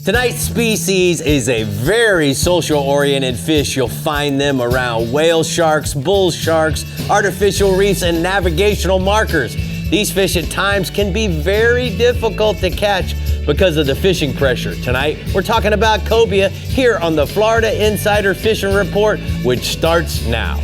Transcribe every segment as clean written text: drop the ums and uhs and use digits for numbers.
Tonight's species is a very social-oriented fish. You'll find them around whale sharks, bull sharks, artificial reefs, and navigational markers. These fish at times can be very difficult to catch because of the fishing pressure. Tonight, we're talking about cobia here on the Florida Insider Fishing Report, which starts now.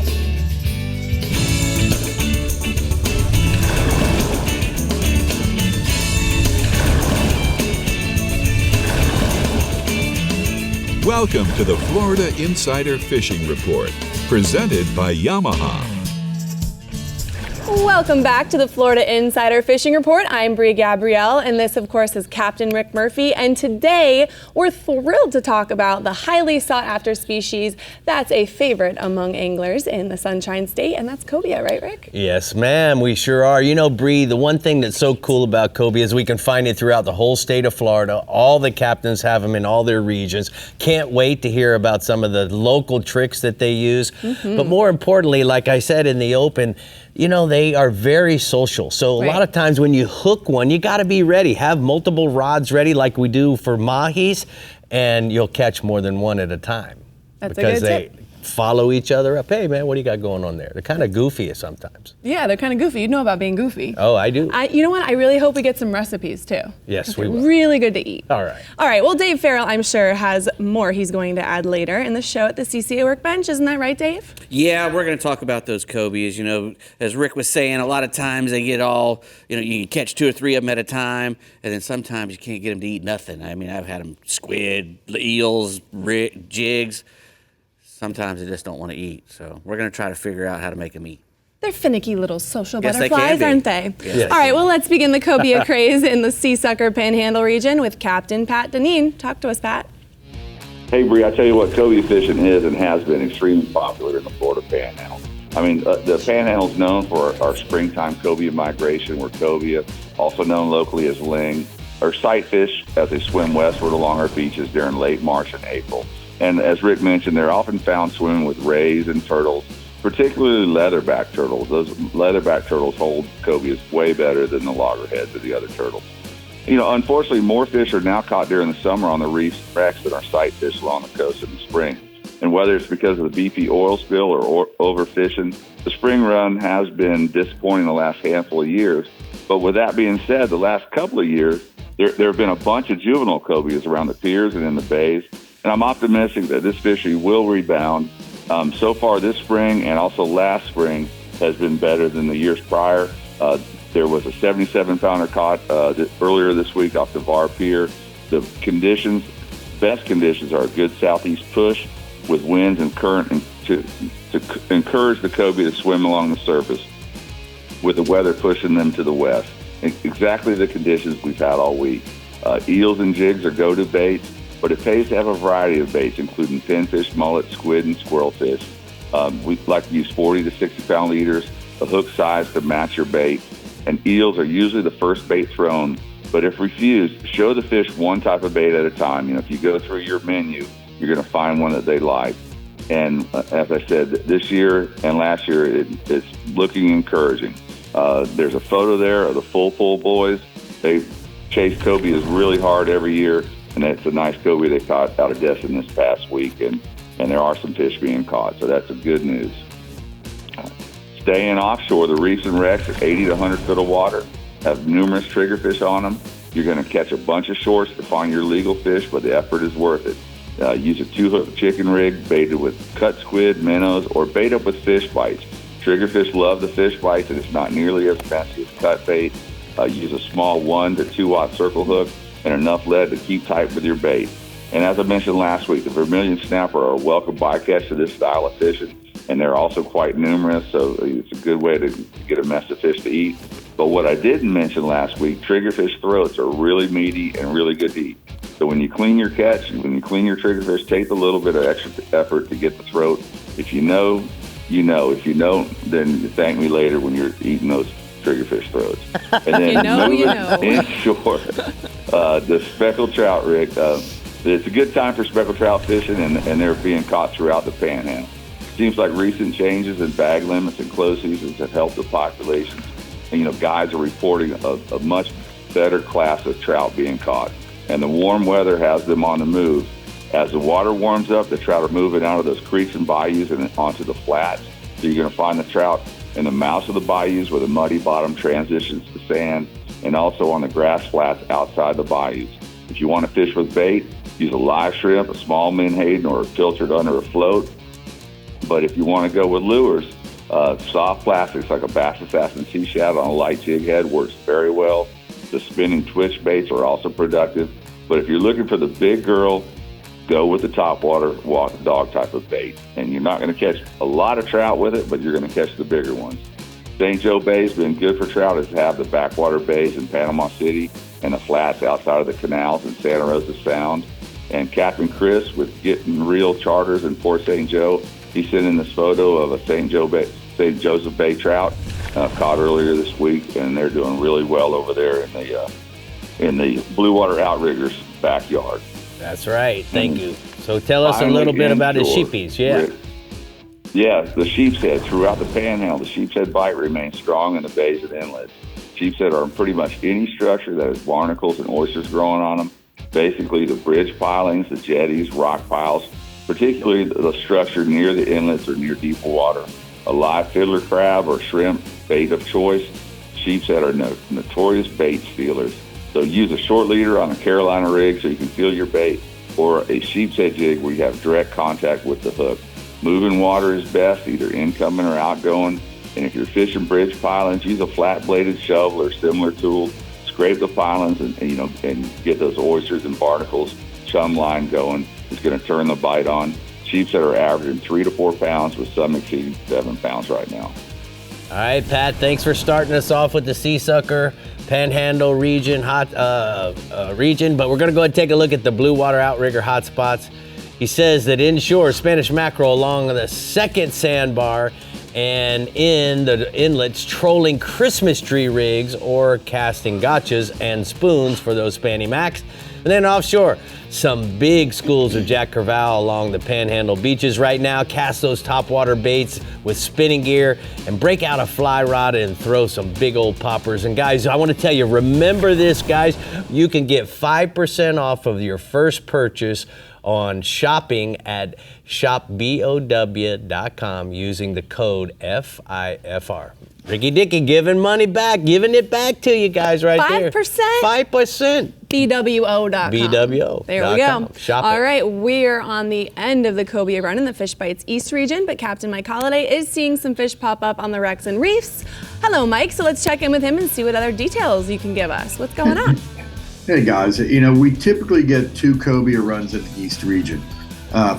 Welcome to the Florida Insider Fishing Report, presented by Yamaha. Welcome back to the Florida Insider Fishing Report. I'm Brie Gabrielle, and this, of course, is Captain Rick Murphy. And today, we're thrilled to talk about the highly sought-after species that's a favorite among anglers in the Sunshine State, and that's cobia, right, Rick? Yes, ma'am, we sure are. You know, Brie, the one thing that's so cool about cobia is we can find it throughout the whole state of Florida. All the captains have them in all their regions. Can't wait to hear about some of the local tricks that they use. But more importantly, like I said in the open, you know, they are very social. So a lot of times when you hook one, you got to be ready. Have multiple rods ready like we do for mahis, and you'll catch more than one at a time. That's a good tip. Follow each other up. Hey, man, what do you got going on there? They're kind of goofy sometimes. Yeah, they're kind of goofy. You know about being goofy. Oh, I do. You know what? I really hope we get some recipes, too. Yes, we will. Really good to eat. All right. All right. Well, Dave Farrell, I'm sure, has more he's going to add later in the show at the CCA Workbench. Isn't that right, Dave? Yeah, we're going to talk about those cobias. You know, as Rick was saying, a lot of times they get all, you know, you can catch 2 or 3 of them at a time, and then sometimes you can't get them to eat nothing. I mean, I've had them squid, eels, jigs. Sometimes they just don't want to eat. So we're going to try to figure out how to make them eat. They're finicky little social Yes, butterflies, aren't they? Yes. All right, well, let's begin the cobia craze in the Sea Sucker Panhandle region with Captain Pat Deneen. Talk to us, Pat. Hey, Brie, I tell you what, cobia fishing is and has been extremely popular in the Florida Panhandle. I mean, the Panhandle is known for our springtime cobia migration, where cobia, also known locally as ling, are sight fish as they swim westward along our beaches during late March and April. And as Rick mentioned, they're often found swimming with rays and turtles, particularly leatherback turtles. Those leatherback turtles hold cobias way better than the loggerheads of the other turtles. You know, unfortunately, more fish are now caught during the summer on the reefs and wrecks than are sight fish along the coast in the spring. And whether it's because of the BP oil spill or overfishing, the spring run has been disappointing the last handful of years. But with that being said, the last couple of years, there have been a bunch of juvenile cobias around the piers and in the bays. And I'm optimistic that this fishery will rebound. So far this spring and also last spring has been better than the years prior. There was a 77-pounder caught earlier this week off the VAR Pier. The conditions, best conditions, are a good southeast push with winds and current to encourage the cobia to swim along the surface, with the weather pushing them to the west. Exactly the conditions we've had all week. Eels and jigs are go-to baits, but it pays to have a variety of baits, including pinfish, mullet, squid, and squirrelfish. We like to use 40 to 60-pound leaders, a hook size to match your bait. And eels are usually the first bait thrown, but if refused, show the fish one type of bait at a time. You know, if you go through your menu, you're going to find one that they like. And as I said, this year and last year, it's looking encouraging. There's a photo there of the Full Pull boys. They chase cobias really hard every year. And it's a nice cobia they caught out of Destin this past week, and there are some fish being caught, so that's a good news. Staying offshore, the reefs and wrecks at 80 to 100 foot of water have numerous triggerfish on them. You're going to catch a bunch of shorts to find your legal fish, but the effort is worth it. Use a 2-hook chicken rig baited with cut squid, minnows, or bait up with Fishbites. Triggerfish love the Fishbites, and it's not nearly as fancy as cut bait. Use a small 1 to 2 watt circle hook and enough lead to keep tight with your bait. And as I mentioned last week, the vermilion snapper are a welcome bycatch to this style of fishing, and they're also quite numerous, so it's a good way to get a mess of fish to eat. But what I didn't mention last week, triggerfish throats are really meaty and really good to eat. So when you clean your catch, when you clean your triggerfish, take a little bit of extra effort to get the throat. If you know, you know. If you don't, then you thank me later when you're eating those triggerfish throats. And then you know. Inshore, the speckled trout, Rick. It's a good time for speckled trout fishing, and they're being caught throughout the Panhandle. Seems like recent changes in bag limits and close seasons have helped the populations. And, you know, guys are reporting a much better class of trout being caught. and the warm weather has them on the move. As the water warms up, the trout are moving out of those creeks and bayous and onto the flats. So you're going to find the trout in the mouths of the bayous where the muddy bottom transitions to sand, and also on the grass flats outside the bayous. If you want to fish with bait, use a live shrimp, a small menhaden, or filtered under a float. But if you want to go with lures, soft plastics like a Bass Assassin Sea Shad on a light jig head works very well. The spinning twitch baits are also productive. But if you're looking for the big girl, go with the topwater walk dog type of bait. And you're not going to catch a lot of trout with it, but you're going to catch the bigger ones. St. Joe Bay has been good for trout, as have the backwater bays in Panama City and the flats outside of the canals in Santa Rosa Sound. And Captain Chris with Getting Real Charters in Port St. Joe, he sent in this photo of a St. Joseph Bay trout caught earlier this week, and they're doing really well over there in the Bluewater Outriggers backyard. That's right. Thank you. So tell us a little bit about his sheepies. Yeah. Yeah, the sheep's head. Throughout the Panhandle, the sheep's head bite remains strong in the bays and inlets. Sheep's head are in pretty much any structure that has barnacles and oysters growing on them. Basically, the bridge pilings, the jetties, rock piles, particularly the structure near the inlets or near deep water. A live fiddler crab or shrimp bait of choice. Sheep's head are notorious bait stealers. So use a short leader on a Carolina rig so you can feel your bait, or a sheep's head jig where you have direct contact with the hook. Moving water is best, either incoming or outgoing. And if you're fishing bridge pilings, use a flat-bladed shovel or similar tool. Scrape the pilings and get those oysters and barnacles chum line going. It's going to turn the bite on. Sheep's head are averaging 3 to 4 pounds, with some exceeding 7 pounds right now. All right, Pat, thanks for starting us off with the Sea Sucker Panhandle region, region, but we're going to go ahead and take a look at the Bluewater Outrigger hotspots. He says that inshore, Spanish mackerel along the second sandbar and in the inlets, trolling Christmas tree rigs or casting gotchas and spoons for those Spanny Macs. And then offshore, some big schools of Jack Crevalle along the Panhandle beaches right now. Cast those topwater baits with spinning gear and break out a fly rod and throw some big old poppers. And guys, I want to tell you, remember this, guys. You can get 5% off of your first purchase on shopping at shopbow.com using the code FIFR. Ricky Dicky giving it back to you guys right 5%? there. 5%. BWO.com. BWO. There we go. Shop All it. right, we're on the end of the Cobia run in the Fishbites East region, but Captain Mike Holliday is seeing some fish pop up on the wrecks and reefs. Hello, Mike. So let's check in with him and see what other details you can give us. What's going on? Hey guys, we typically get 2 Cobia runs in the East region,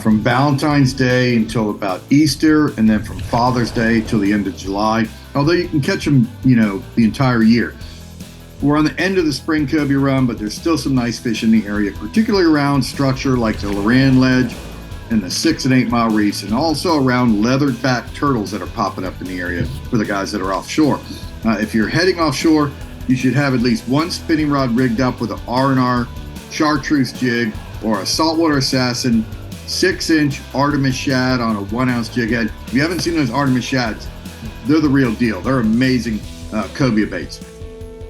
from Valentine's Day until about Easter, and then from Father's Day till the end of July, although you can catch them, the entire year. We're on the end of the spring Cobia run, but there's still some nice fish in the area, particularly around structure like the Loran Ledge and the 6 and 8 mile reefs, and also around leathered back turtles that are popping up in the area for the guys that are offshore. If you're heading offshore, you should have at least one spinning rod rigged up with an R&R chartreuse jig or a Saltwater Assassin 6-inch Artemis shad on a 1-ounce jig head. If you haven't seen those Artemis shads, they're the real deal. They're amazing Cobia baits.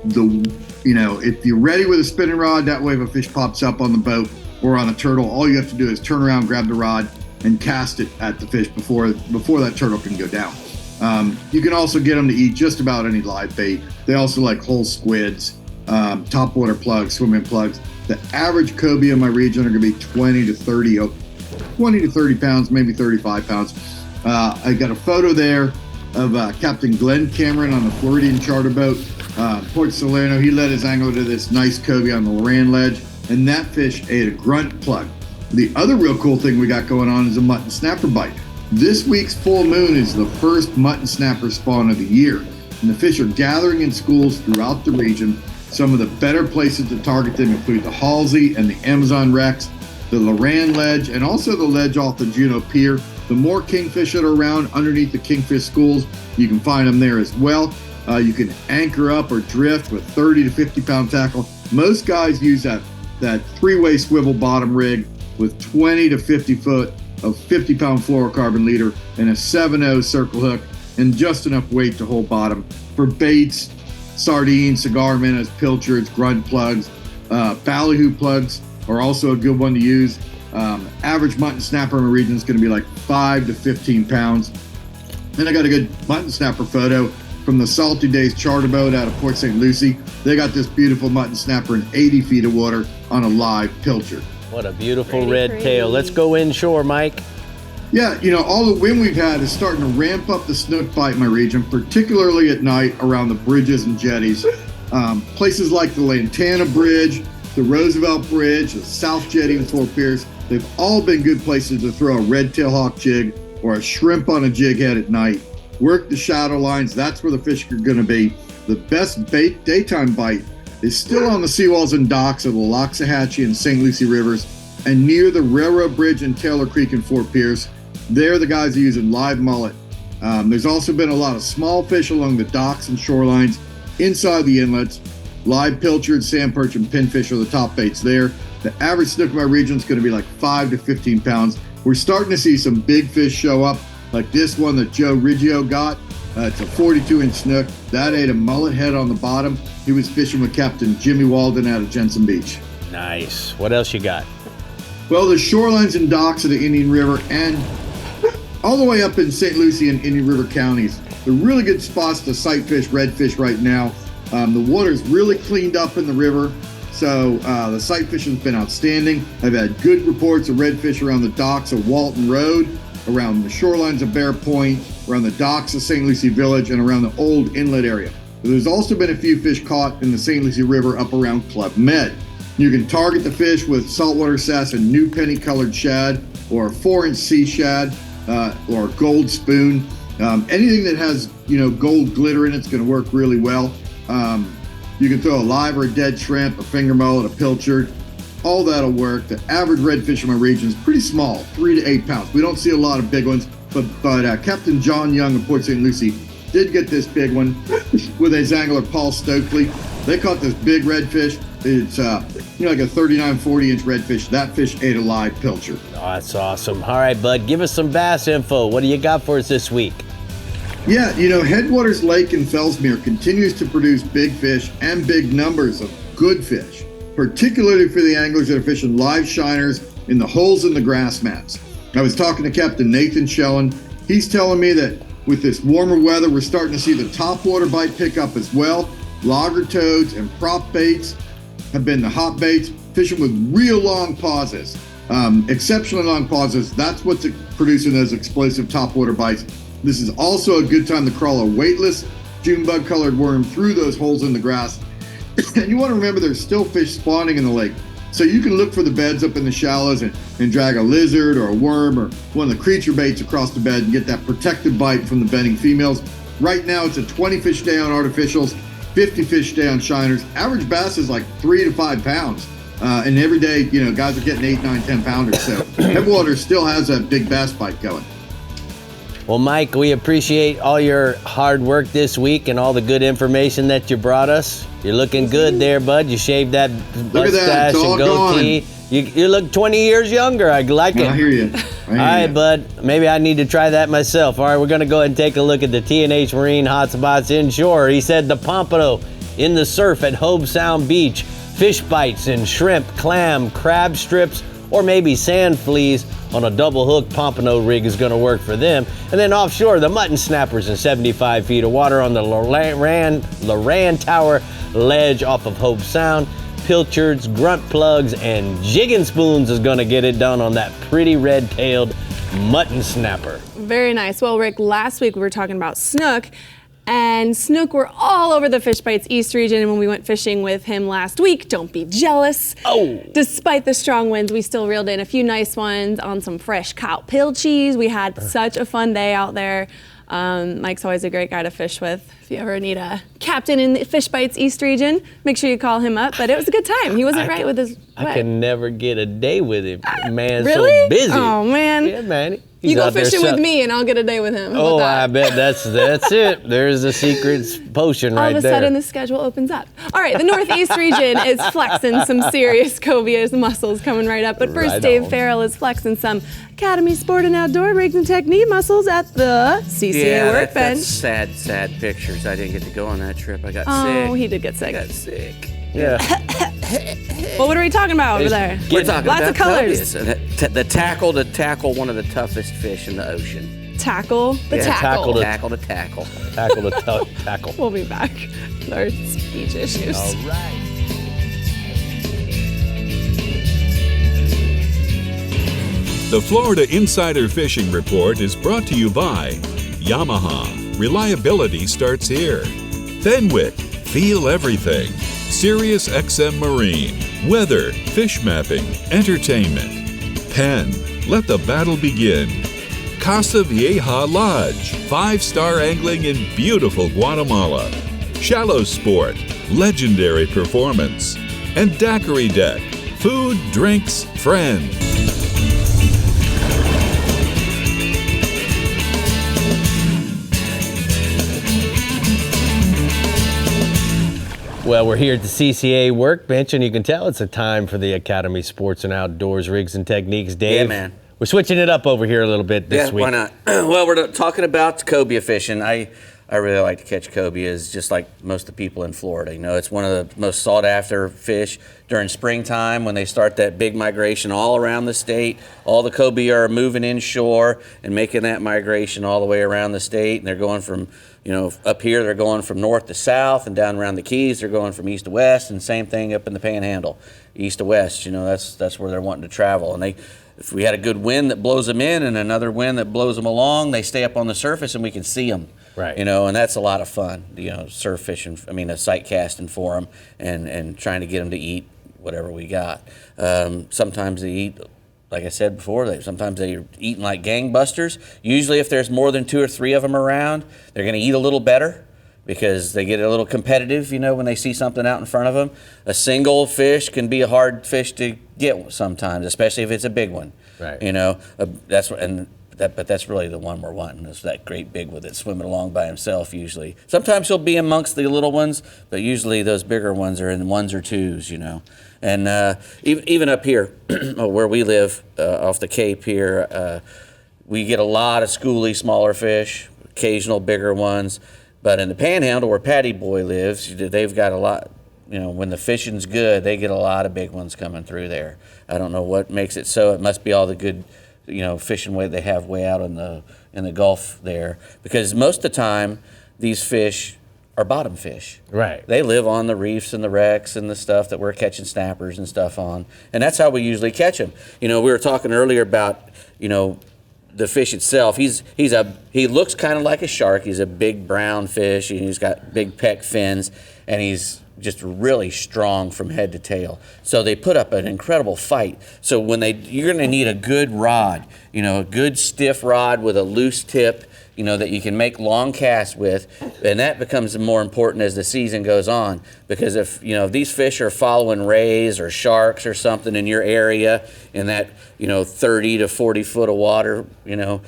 If you're ready with a spinning rod, that way if a fish pops up on the boat or on a turtle, all you have to do is turn around, grab the rod, and cast it at the fish before that turtle can go down. You can also get them to eat just about any live bait. They also like whole squids, topwater plugs, swimming plugs. The average Cobia in my region are going to be 20 to 30 pounds, maybe 35 pounds. I got a photo there of Captain Glenn Cameron on a Floridian charter boat, Port Salerno. He led his angler to this nice Cobia on the Loran Ledge, and that fish ate a grunt plug. The other real cool thing we got going on is a mutton snapper bite. This week's full moon is the first mutton snapper spawn of the year, and the fish are gathering in schools throughout the region. Some of the better places to target them include the Halsey and the Amazon wrecks, the Loran Ledge, and also the ledge off the Juneau Pier. The more kingfish that are around underneath the kingfish schools, you can find them there as well. You can anchor up or drift with 30 to 50 pound tackle. Most guys use that 3-way swivel bottom rig with 20 to 50 foot of 50 pound fluorocarbon leader and a 7/0 circle hook and just enough weight to hold bottom for baits, sardines, cigar minnows, pilchards, grunt plugs, Ballyhoo plugs are also a good one to use. Average mutton snapper in my region is going to be like 5 to 15 pounds. Then I got a good mutton snapper photo from the Salty Days charter boat out of Port St. Lucie. They got this beautiful mutton snapper in 80 feet of water on a live pilcher. What a beautiful red tail. Let's go inshore, Mike. Yeah, all the wind we've had is starting to ramp up the snook bite in my region, particularly at night around the bridges and jetties. Places like the Lantana Bridge, the Roosevelt Bridge, the South Jetty in Fort Pierce, they've all been good places to throw a red tail hawk jig or a shrimp on a jig head at night. Work the shadow lines, that's where the fish are going to be. The best daytime bite is still on the seawalls and docks of the Loxahatchee and St. Lucie rivers and near the Railroad Bridge in Taylor Creek in Fort Pierce. There the guys are using live mullet. There's also been a lot of small fish along the docks and shorelines inside the inlets. Live pilchard, sand perch, and pinfish are the top baits there. The average snook in my region is going to be like 5 to 15 pounds. We're starting to see some big fish show up, like this one that Joe Riggio got. It's a 42-inch snook. That ate a mullet head on the bottom. He was fishing with Captain Jimmy Walden out of Jensen Beach. Nice. What else you got? Well, the shorelines and docks of the Indian River and all the way up in St. Lucie and Indian River counties, they're really good spots to sight fish redfish right now. The water's really cleaned up in the river, so the sight fishing's been outstanding. I've had good reports of redfish around the docks of Walton Road, around the shorelines of Bear Point, around the docks of St. Lucie Village, and around the old inlet area. There's also been a few fish caught in the St. Lucie River up around Club Med. You can target the fish with saltwater sass and new penny-colored shad, or a 4-inch sea shad, or a gold spoon. Anything that has gold glitter in it's going to work really well. You can throw a live or a dead shrimp, a finger mullet, a pilchard. All that'll work. The average redfish in my region is pretty small, 3 to 8 pounds. We don't see a lot of big ones, but Captain John Young of Port St. Lucie did get this big one with his angler Paul Stokely. They caught this big redfish. It's like a 39, 40-inch redfish. That fish ate a live pilchard. Oh, that's awesome. All right, bud, give us some bass info. What do you got for us this week? Yeah, Headwaters Lake in Fellsmere continues to produce big fish and big numbers of good fish, particularly for the anglers that are fishing live shiners in the holes in the grass mats. I was talking to Captain Nathan Shellen. He's telling me that with this warmer weather, we're starting to see the topwater bite pick up as well. Logger toads and prop baits have been the hot baits, fishing with real long pauses, exceptionally long pauses. That's what's producing those explosive topwater bites. This is also a good time to crawl a weightless June bug colored worm through those holes in the grass. And you want to remember there's still fish spawning in the lake. So you can look for the beds up in the shallows and drag a lizard or a worm or one of the creature baits across the bed and get that protective bite from the bedding females. Right now it's a 20 fish day on artificials, 50 fish day on shiners. Average bass is like 3 to 5 pounds. And every day, guys are getting 8, 9, 10 pounders. So Headwaters still has that big bass bite going. Well, Mike, we appreciate all your hard work this week and all the good information that you brought us. You're looking good there, bud. You shaved that mustache and goatee. You look 20 years younger. I like it. I hear you. All right, bud. Maybe I need to try that myself. All right, we're going to go ahead and take a look at the T&H Marine hotspots inshore. He said the pompano in the surf at Hobe Sound Beach, fish bites and shrimp, clam, crab strips, or maybe sand fleas on a double hook pompano rig is going to work for them. And then offshore, the mutton snappers in 75 feet of water on the Loran Tower ledge off of Hope Sound. Pilchards, grunt plugs, and jigging spoons is going to get it done on that pretty red-tailed mutton snapper. Very nice. Well, Rick, last week we were talking about snook. And snook were all over the Fishbites East region, and when we went fishing with him last week, don't be jealous. Oh! Despite the strong winds, we still reeled in a few nice ones on some fresh cow pilchies. We had such a fun day out there. Mike's always a great guy to fish with. If you ever need a captain in the Fishbites East region, make sure you call him up. But it was a good time. He wasn't right with his I can never get a day with him. Man's really? so busy. Oh, man. Yeah, man. You go fishing with me and I'll get a day with him. Oh, I bet that's it. There's the secret potion right there. All of a sudden the schedule opens up. All right, the Northeast region is flexing some serious Cobia's muscles coming right up. But first, Dave Farrell is flexing some Academy Sport and Outdoor rigs and technique muscles at the CCA workbench. That's sad pictures. I didn't get to go on that trip. I got sick. Oh, he did get sick. I got sick. Yeah. Well, what are we talking about over there? We're talking Lots about of colors. cobias. The tackle to tackle one of the toughest fish in the ocean. Tackle the Yeah, tackle. Tackle to tackle. Tackle to tackle. We'll be back with our speech issues. All right. The Florida Insider Fishing Report is brought to you by Yamaha. Reliability starts here. Fenwick. Feel everything. Sirius XM Marine. Weather. Fish mapping. Entertainment. Penn. Let the battle begin. Casa Vieja Lodge. 5-star angling in beautiful Guatemala. Shallow Sport. Legendary performance. And Daiquiri Deck. Food, drinks, friends. Well, we're here at the CCA workbench, and you can tell it's a time for the Academy Sports and Outdoors rigs and techniques. Dave, Yeah, man. We're switching it up over here a little bit this week. Why not? Well, we're talking about cobia fishing. I really like to catch cobias, just like most of the people in Florida. You know, it's one of the most sought-after fish during springtime when they start that big migration all around the state. All the cobia are moving inshore and making that migration all the way around the state, and they're going from, you know, up here they're going from north to south, and down around the Keys they're going from east to west, and same thing up in the Panhandle, east to west. You know, that's where they're wanting to travel. And if we had a good wind that blows them in and another wind that blows them along, they stay up on the surface and we can see them. Right. You know, and that's a lot of fun. You know, surf fishing. I mean, sight casting for them and trying to get them to eat whatever we got. Sometimes they eat. Like I said before, sometimes they're eating like gangbusters. Usually if there's more than 2 or 3 of them around, they're going to eat a little better because they get a little competitive, you know, when they see something out in front of them. A single fish can be a hard fish to get sometimes, especially if it's a big one. Right. You know, but that's really the one we're wanting, is that great big one that's swimming along by himself usually. Sometimes he'll be amongst the little ones, but usually those bigger ones are in 1s or 2s, you know. And even up here where we live off the Cape here, we get a lot of schooly smaller fish, occasional bigger ones. But in the Panhandle where Patty Boy lives, they've got a lot. You know, when the fishing's good, they get a lot of big ones coming through there. I don't know what makes it so. It must be all the good, you know, fishing way they have way out in the Gulf there. Because most of the time, these fish are bottom fish. Right. They live on the reefs and the wrecks and the stuff that we're catching snappers and stuff on. And that's how we usually catch them. You know, we were talking earlier about, you know, the fish itself. He looks kind of like a shark. He's a big brown fish, and he's got big pec fins, and he's just really strong from head to tail. So they put up an incredible fight. So you're going to need a good rod, you know, a good stiff rod with a loose tip, you know, that you can make long casts with, and that becomes more important as the season goes on. Because if these fish are following rays or sharks or something in your area in that 30 to 40 foot of water, you know,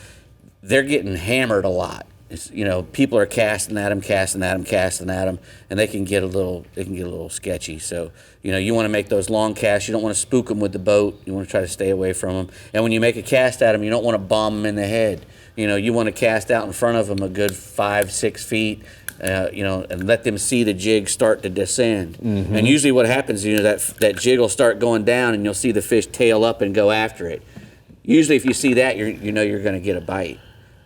they're getting hammered a lot. It's, you know, people are casting at them, and they can get a little sketchy. So, you know, you want to make those long casts. You don't want to spook them with the boat. You want to try to stay away from them. And when you make a cast at them, you don't want to bomb them in the head. You know, you want to cast out in front of them a good 5-6 feet, and let them see the jig start to descend. Mm-hmm. And usually what happens, you know, that jig will start going down, and you'll see the fish tail up and go after it. Usually if you see that, you're going to get a bite,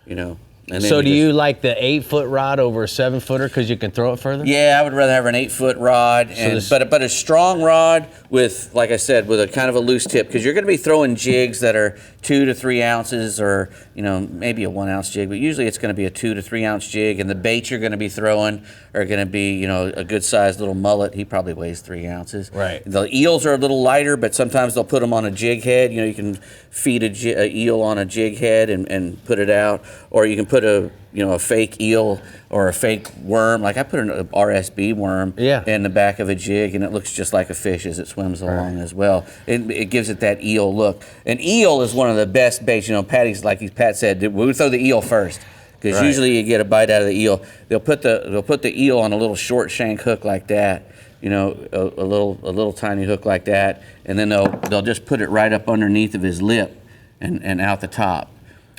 you know. And so do you like the 8-foot rod over a 7-footer because you can throw it further? Yeah, I would rather have an 8-foot rod, but a strong rod with, like I said, with a kind of a loose tip, because you're going to be throwing jigs that are 2 to 3 ounces, or maybe a 1 ounce jig, but usually it's going to be a 2 to 3 ounce jig, and the baits you're going to be throwing are going to be a good sized little mullet. He probably weighs 3 ounces. Right. The eels are a little lighter, but sometimes they'll put them on a jig head. You can feed a eel on a jig head and put it out, or you can put a fake eel or a fake worm. Like I put an RSB worm in the back of a jig, and it looks just like a fish as it swims along as well. It gives it that eel look. An eel is one of the best baits. Patty's, like Pat said, we throw the eel first, because usually you get a bite out of the eel. They'll put the eel on a little short shank hook like that, a little tiny hook like that, and then they'll just put it right up underneath of his lip and out the top.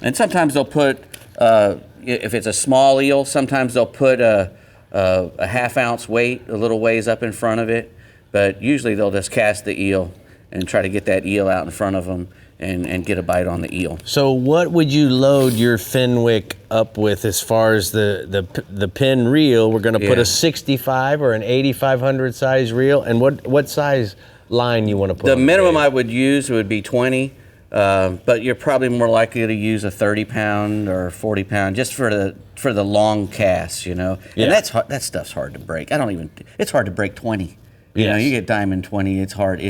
And sometimes they'll put, if it's a small eel, sometimes they'll put a half ounce weight a little ways up in front of it, but usually they'll just cast the eel and try to get that eel out in front of them and get a bite on the eel. So what would you load your Fenwick up with as far as the pin reel? We're going to put a 65 or an 8500 size reel, and what size line you want to put The on minimum the I would use would be 20, but you're probably more likely to use a 30 pound or 40 pound just for the long casts, you know. Yeah. And that stuff's hard to break. It's hard to break 20. You know, you get diamond 20, it's hard.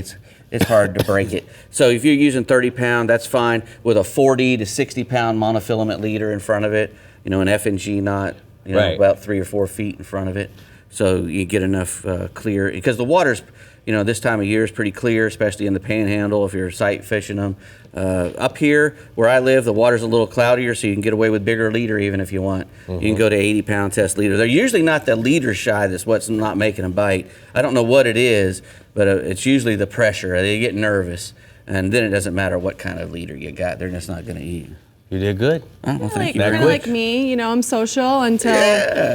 It's hard to break it. So if you're using 30 pound, that's fine with a 40 to 60 pound monofilament leader in front of it, you know, an F&G knot, you know, about 3 or 4 feet in front of it. So you get enough clear, because the water's, you know, this time of year is pretty clear, especially in the Panhandle if you're sight fishing them. Up here where I live, the water's a little cloudier, so you can get away with bigger leader even if you want. You can go to 80 pound test leader. They're usually not the leader shy that's what's not making them bite. I don't know what it is, but it's usually the pressure. They get nervous, and then it doesn't matter what kind of leader you got. They're just not going to eat. You did good. Oh, well, thank you. Kind of like me, you know, I'm social until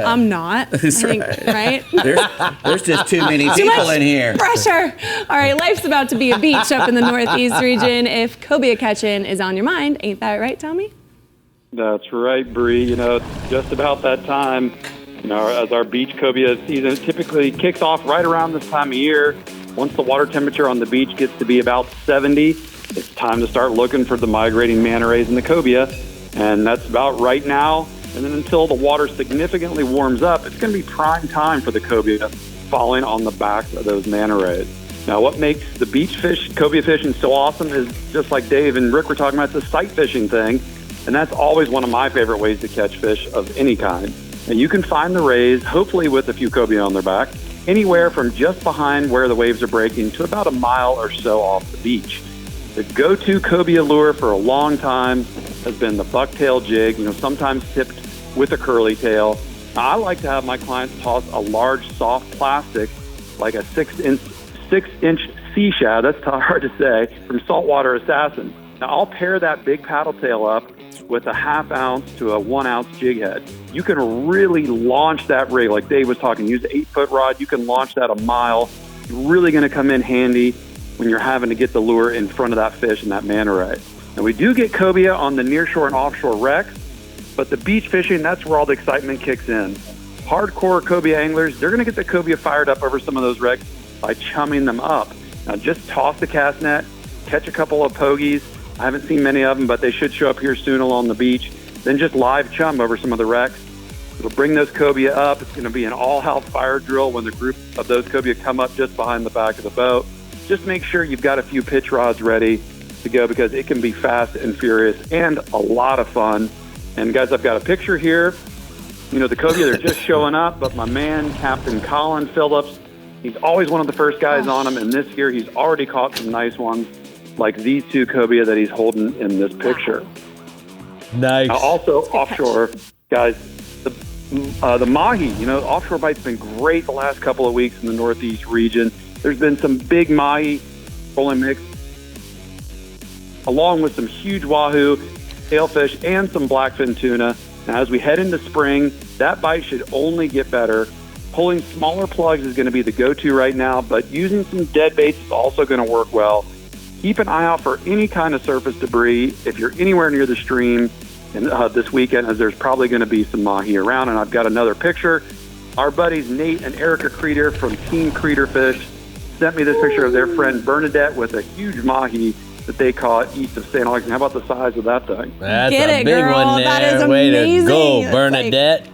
I'm not. That's I think, right? There's just too many people in here. Pressure. All right, life's about to be a beach up in the Northeast region. If cobia catching is on your mind, ain't that right, Tommy? That's right, Brie. You know, it's just about that time. You know, as our beach cobia season typically kicks off right around this time of year. Once the water temperature on the beach gets to be about 70, it's time to start looking for the migrating manta rays and the cobia, and that's about right now. And then until the water significantly warms up, it's going to be prime time for the cobia falling on the backs of those manta rays. Now, what makes the beach fish, cobia fishing so awesome is, just like Dave and Rick were talking about, it's a sight fishing thing, and that's always one of my favorite ways to catch fish of any kind. And you can find the rays, hopefully with a few cobia on their back, anywhere from just behind where the waves are breaking to about a mile or so off the beach. The go-to cobia lure for a long time has been the bucktail jig, you know, sometimes tipped with a curly tail. Now, I like to have my clients toss a large, soft plastic, like a 6-inch sea shad, that's hard to say, from Saltwater Assassin. Now, I'll pair that big paddle tail up with a 1/2 ounce to a 1 ounce jig head. You can really launch that rig, like Dave was talking, use an 8-foot rod, you can launch that a mile. It's really going to come in handy when you're having to get the lure in front of that fish and that manta ray. Now, we do get cobia on the nearshore and offshore wrecks, but the beach fishing, that's where all the excitement kicks in. Hardcore cobia anglers, they're going to get the cobia fired up over some of those wrecks by chumming them up. Now, just toss the cast net, catch a couple of pogies. I haven't seen many of them, but they should show up here soon along the beach. Then just live chum over some of the wrecks. It'll bring those cobia up. It's going to be an all-out fire drill when the group of those cobia come up just behind the back of the boat. Just make sure you've got a few pitch rods ready to go, because it can be fast and furious and a lot of fun. And guys, I've got a picture here. You know, the cobia, they're just showing up, but my man, Captain Colin Phillips, he's always one of the first guys on them, and this year he's already caught some nice ones, like these two cobia that he's holding in this picture. Nice. Also, offshore, guys, the mahi, you know, offshore bite's been great the last couple of weeks in the Northeast region. There's been some big mahi rolling mix, along with some huge wahoo, tailfish, and some blackfin tuna. Now, as we head into spring, that bite should only get better. Pulling smaller plugs is going to be the go-to right now, but using some dead baits is also going to work well. Keep an eye out for any kind of surface debris if you're anywhere near the stream this weekend, as there's probably going to be some mahi around. And I've got another picture. Our buddies Nate and Erica Creeder from Team Creeder Fish sent me this picture of their friend Bernadette with a huge mahi that they caught east of St. Augustine. How about the size of that thing? That's Get a it, big girl. one there. That is Way amazing. to go, That's Bernadette.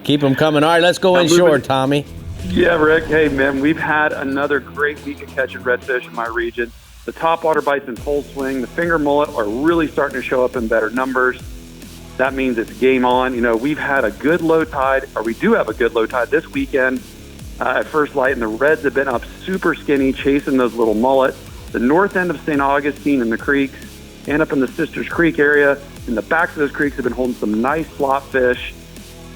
Keep them coming. All right, let's go inshore, Tommy. Yeah, Rick. Hey, man, we've had another great week of catching redfish in my region. The topwater bites in full swing. The finger mullet are really starting to show up in better numbers. That means it's game on. You know, we've had a good low tide, or we do have a good low tide this weekend at first light, and the reds have been up super skinny, chasing those little mullet. The north end of St. Augustine and the creeks, and up in the Sisters Creek area, in the backs of those creeks have been holding some nice slot fish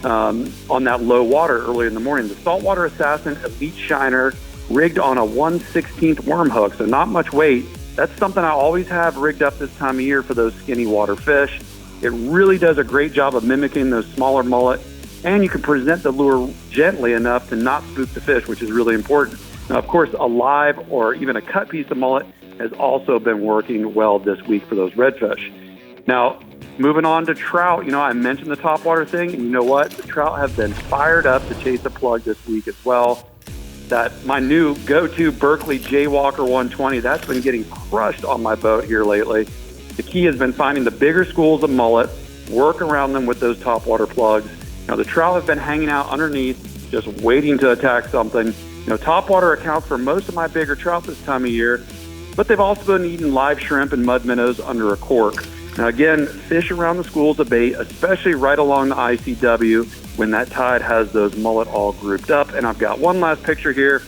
on that low water early in the morning. The Saltwater Assassin Elite Shiner rigged on a 1/16 worm hook, so not much weight. That's something I always have rigged up this time of year for those skinny water fish. It really does a great job of mimicking those smaller mullet, and you can present the lure gently enough to not spook the fish, which is really important. Now, of course, a live or even a cut piece of mullet has also been working well this week for those redfish. Now, moving on to trout, I mentioned the topwater thing, and you know what? The trout have been fired up to chase a plug this week as well. That my new go-to Berkeley Jaywalker 120, that's been getting crushed on my boat here lately. The key has been finding the bigger schools of mullet, work around them with those topwater plugs. Now, the trout have been hanging out underneath, just waiting to attack something. Topwater accounts for most of my bigger trout this time of year, but they've also been eating live shrimp and mud minnows under a cork. Now, again, fish around the schools of bait, especially right along the ICW when that tide has those mullet all grouped up. And I've got one last picture here.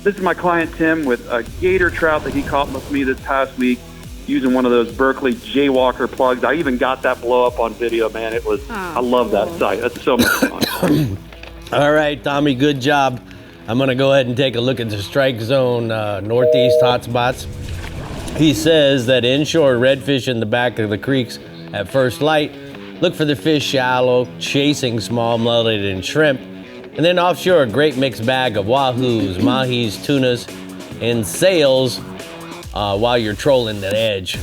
This is my client, Tim, with a gator trout that he caught with me this past week using one of those Berkeley Jaywalker plugs. I even got that blow up on video, man. I love that sight. That's so much fun. All right, Tommy, good job. I'm going to go ahead and take a look at the strike zone northeast hotspots. He says that inshore redfish in the back of the creeks at first light, look for the fish shallow, chasing small mullet and shrimp. And then offshore, a great mixed bag of wahoos, mahis, tunas, and sails while you're trolling the edge.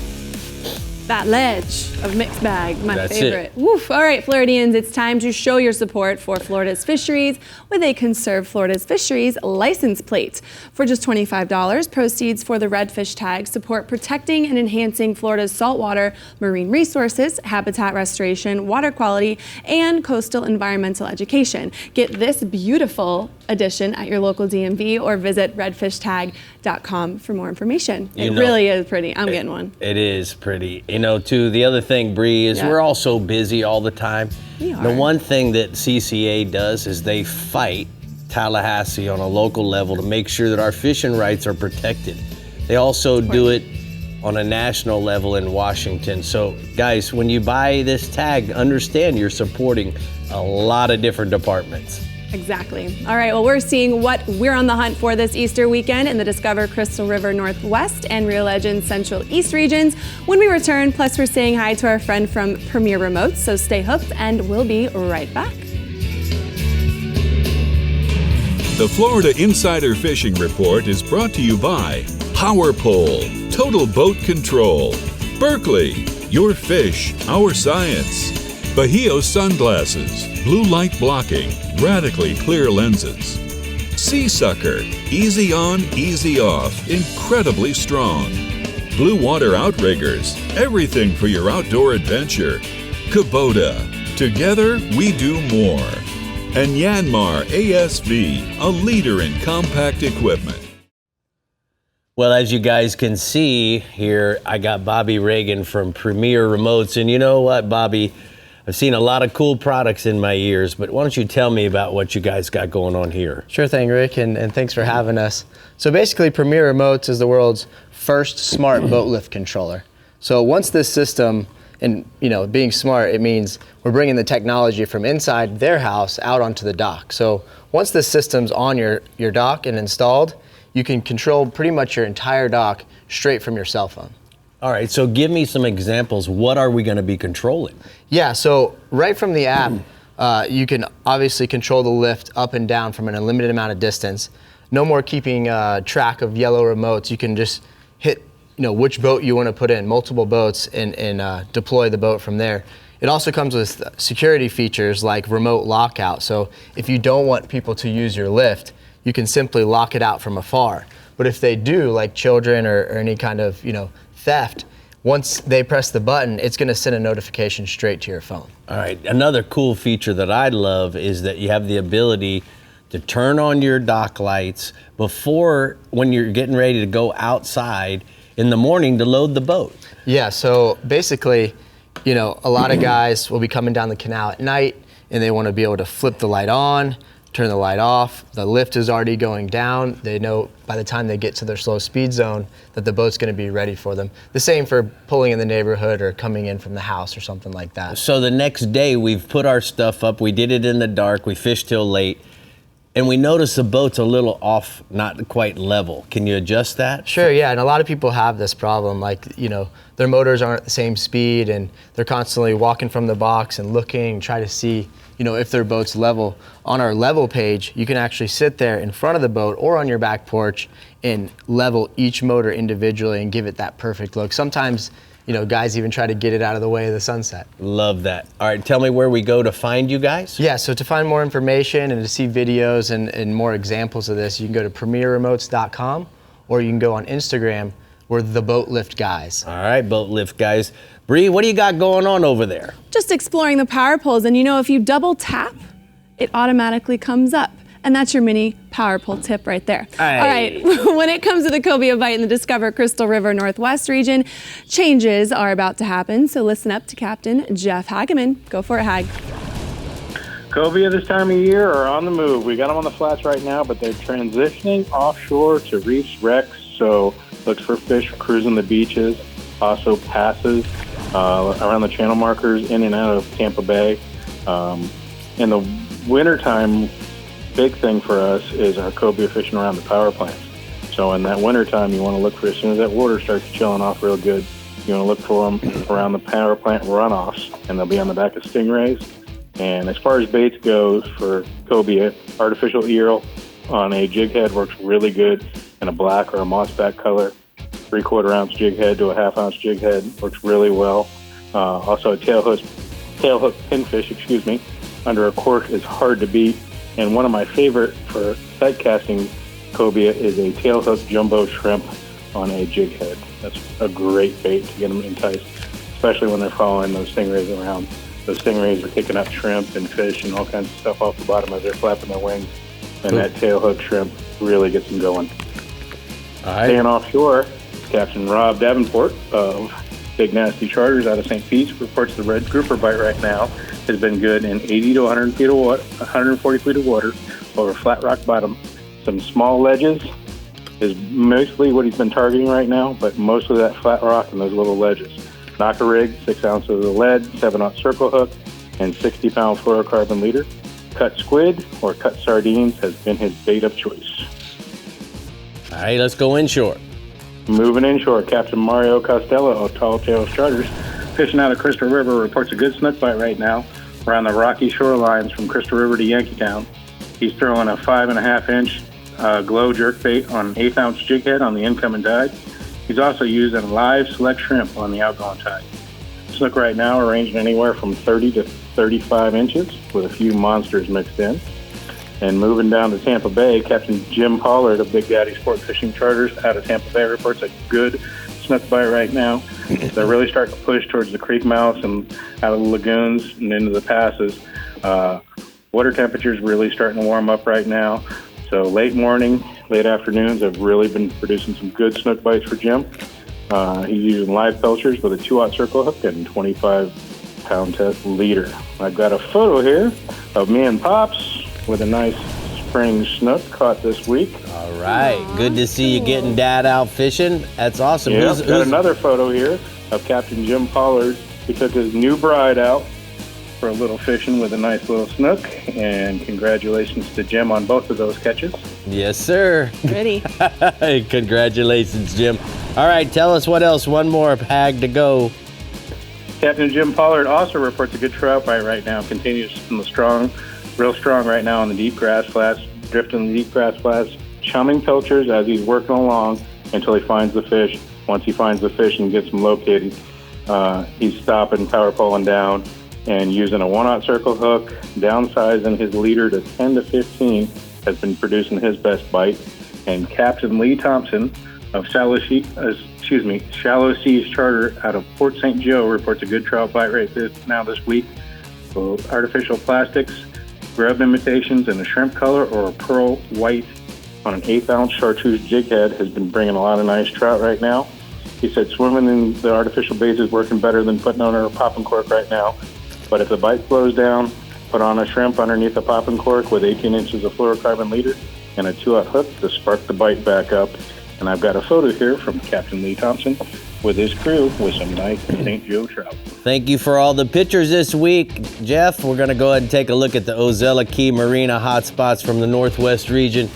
That ledge of mixed bag, my That's favorite. it. Woof. All right, Floridians, it's time to show your support for Florida's fisheries with a Conserve Florida's Fisheries license plate. For just $25, proceeds for the redfish tag support protecting and enhancing Florida's saltwater, marine resources, habitat restoration, water quality, and coastal environmental education. Get this beautiful edition at your local DMV or visit redfishtag.com for more information. It really is pretty. I'm getting one. It is pretty. Too, the other thing, Bree, is we're all so busy all the time. We are. The one thing that CCA does is they fight Tallahassee on a local level to make sure that our fishing rights are protected. They also do it on a national level in Washington. So, guys, when you buy this tag, understand you're supporting a lot of different departments. Exactly. All right, well, we're seeing what we're on the hunt for this Easter weekend in the Discover Crystal River Northwest and Rio Legends Central East regions when we return. Plus, we're saying hi to our friend from Premier Remotes, so stay hooked, and we'll be right back. The Florida Insider Fishing Report is brought to you by Power Pole, Total Boat Control, Berkeley, your fish, our science, Bahio Sunglasses, blue light blocking, radically clear lenses. Sea Sucker, easy on, easy off, incredibly strong. Bluewater Outriggers, everything for your outdoor adventure. Kubota, together we do more. And YanMar ASV, a leader in compact equipment. Well, as you guys can see here, I got Bobby Reagan from Premier Remotes. And you know what, Bobby? I've seen a lot of cool products in my years, but why don't you tell me about what you guys got going on here? Sure thing, Rick, and thanks for having us. So basically, Premier Remotes is the world's first smart boat lift controller. So once this system, and being smart, it means we're bringing the technology from inside their house out onto the dock. So once this system's on your dock and installed, you can control pretty much your entire dock straight from your cell phone. All right, so give me some examples. What are we going to be controlling? Yeah, so right from the app, you can obviously control the lift up and down from an unlimited amount of distance. No more keeping track of yellow remotes. You can just hit which boat you want to put in, multiple boats, and deploy the boat from there. It also comes with security features like remote lockout. So if you don't want people to use your lift, you can simply lock it out from afar. But if they do, like children or any kind of theft, once they press the button, it's going to send a notification straight to your phone. All right, another cool feature that I love is that you have the ability to turn on your dock lights before, when you're getting ready to go outside in the morning to load the boat. Yeah, so basically, a lot of guys will be coming down the canal at night and they want to be able to flip the light on, turn the light off. The lift is already going down. They know by the time they get to their slow speed zone that the boat's going to be ready for them. The same for pulling in the neighborhood or coming in from the house or something like that. So the next day we've put our stuff up. We did it in the dark. We fished till late. And we notice the boat's a little off, not quite level. Can you adjust that? Sure, yeah, and a lot of people have this problem, like, you know, their motors aren't at the same speed and they're constantly walking from the box and looking, try to see, you know, if their boat's level. On our level page, you can actually sit there in front of the boat or on your back porch and level each motor individually and give it that perfect look. Sometimes, you know, guys even try to get it out of the way of the sunset. Love that. All right, tell me where we go to find you guys. Yeah, so to find more information and to see videos and more examples of this, you can go to premierremotes.com or you can go on Instagram. We're the Boat Lift Guys. All right, Boat Lift Guys. Bree, what do you got going on over there? Just exploring the power poles, and you know, if you double tap, it automatically comes up. And that's your mini power pole tip right there. Aye. All right, when it comes to the Cobia bite in the Discover Crystal River Northwest region, changes are about to happen. So listen up to Captain Jeff Hageman. Go for it, Hag. Cobia this time of year are on the move. We got them on the flats right now, but they're transitioning offshore to reefs, wrecks. So looks for fish cruising the beaches, also passes around the channel markers in and out of Tampa Bay. In the wintertime, big thing for us is our cobia fishing around the power plants. So in that wintertime, you want to look for, as soon as that water starts chilling off real good, you want to look for them around the power plant runoffs, and they'll be on the back of stingrays. And as far as baits goes for cobia, artificial eel on a jig head works really good in a black or a mossback color. 3/4 ounce jig head to a 1/2 ounce jig head works really well. Also a tail hook pinfish, under a cork is hard to beat. And one of my favorite for sight casting cobia is a tail hook jumbo shrimp on a jig head. That's a great bait to get them enticed, especially when they're following those stingrays around. Those stingrays are kicking up shrimp and fish and all kinds of stuff off the bottom as they're flapping their wings. And that tail hook shrimp really gets them going. All right. Staying offshore, Captain Rob Davenport of Big Nasty Charters out of St. Pete's reports the red grouper bite right now has been good in 80 to 100 feet of water, 140 feet of water over flat rock bottom. Some small ledges is mostly what he's been targeting right now, but most of that flat rock and those little ledges. Knocker rig, 6 ounces of lead, 7/0 circle hook, and 60-pound fluorocarbon leader. Cut squid or cut sardines has been his bait of choice. All right, let's go inshore. Moving inshore, Captain Mario Costello of Tall Tales Charters, fishing out of Crystal River, reports a good snook bite right now around the rocky shorelines from Crystal River to Yankeetown. He's throwing a 5.5-inch glow jerk bait on an 1/8 ounce jig head on the incoming tide. He's also using live select shrimp on the outgoing tide. Snook right now are ranging anywhere from 30 to 35 inches with a few monsters mixed in. And moving down to Tampa Bay, Captain Jim Pollard of Big Daddy Sport Fishing Charters out of Tampa Bay reports a good snook bite right now. They're really starting to push towards the creek mouths and out of the lagoons and into the passes. Water temperatures really starting to warm up right now. So late morning, late afternoons have really been producing some good snook bites for Jim. He's using live pilchers with a 2/0 circle hook and 25-pound test leader. I've got a photo here of me and Pops with a nice spring snook caught this week. All right, good to see you getting Dad out fishing. That's awesome. Yeah, got another photo here of Captain Jim Pollard. He took his new bride out for a little fishing with a nice little snook, and congratulations to Jim on both of those catches. Yes, sir. Ready. Congratulations, Jim. All right, tell us what else. One more Hag to go. Captain Jim Pollard also reports a good trout bite right now. Continues from the strong, real strong right now on the deep grass flats, drifting the deep grass flats, chumming pilchers as he's working along until he finds the fish. Once he finds the fish and gets them located, he's stopping, power pulling down, and using a 1/0 circle hook, downsizing his leader to 10 to 15 has been producing his best bite. And Captain Lee Thompson of Shallow Seas Charter out of Port St. Joe reports a good trout bite right this week. So artificial plastics, grub imitations in a shrimp color or a pearl white on an 1/8 ounce chartreuse jig head has been bringing a lot of nice trout right now. He said swimming in the artificial baits is working better than putting on a popping cork right now. But if the bite slows down, put on a shrimp underneath a popping cork with 18 inches of fluorocarbon leader and a 2/0 hook to spark the bite back up. And I've got a photo here from Captain Lee Thompson with his crew with some nice St. Joe trout. Thank you for all the pictures this week, Jeff. We're going to go ahead and take a look at the Ozella Key Marina hotspots from the Northwest region.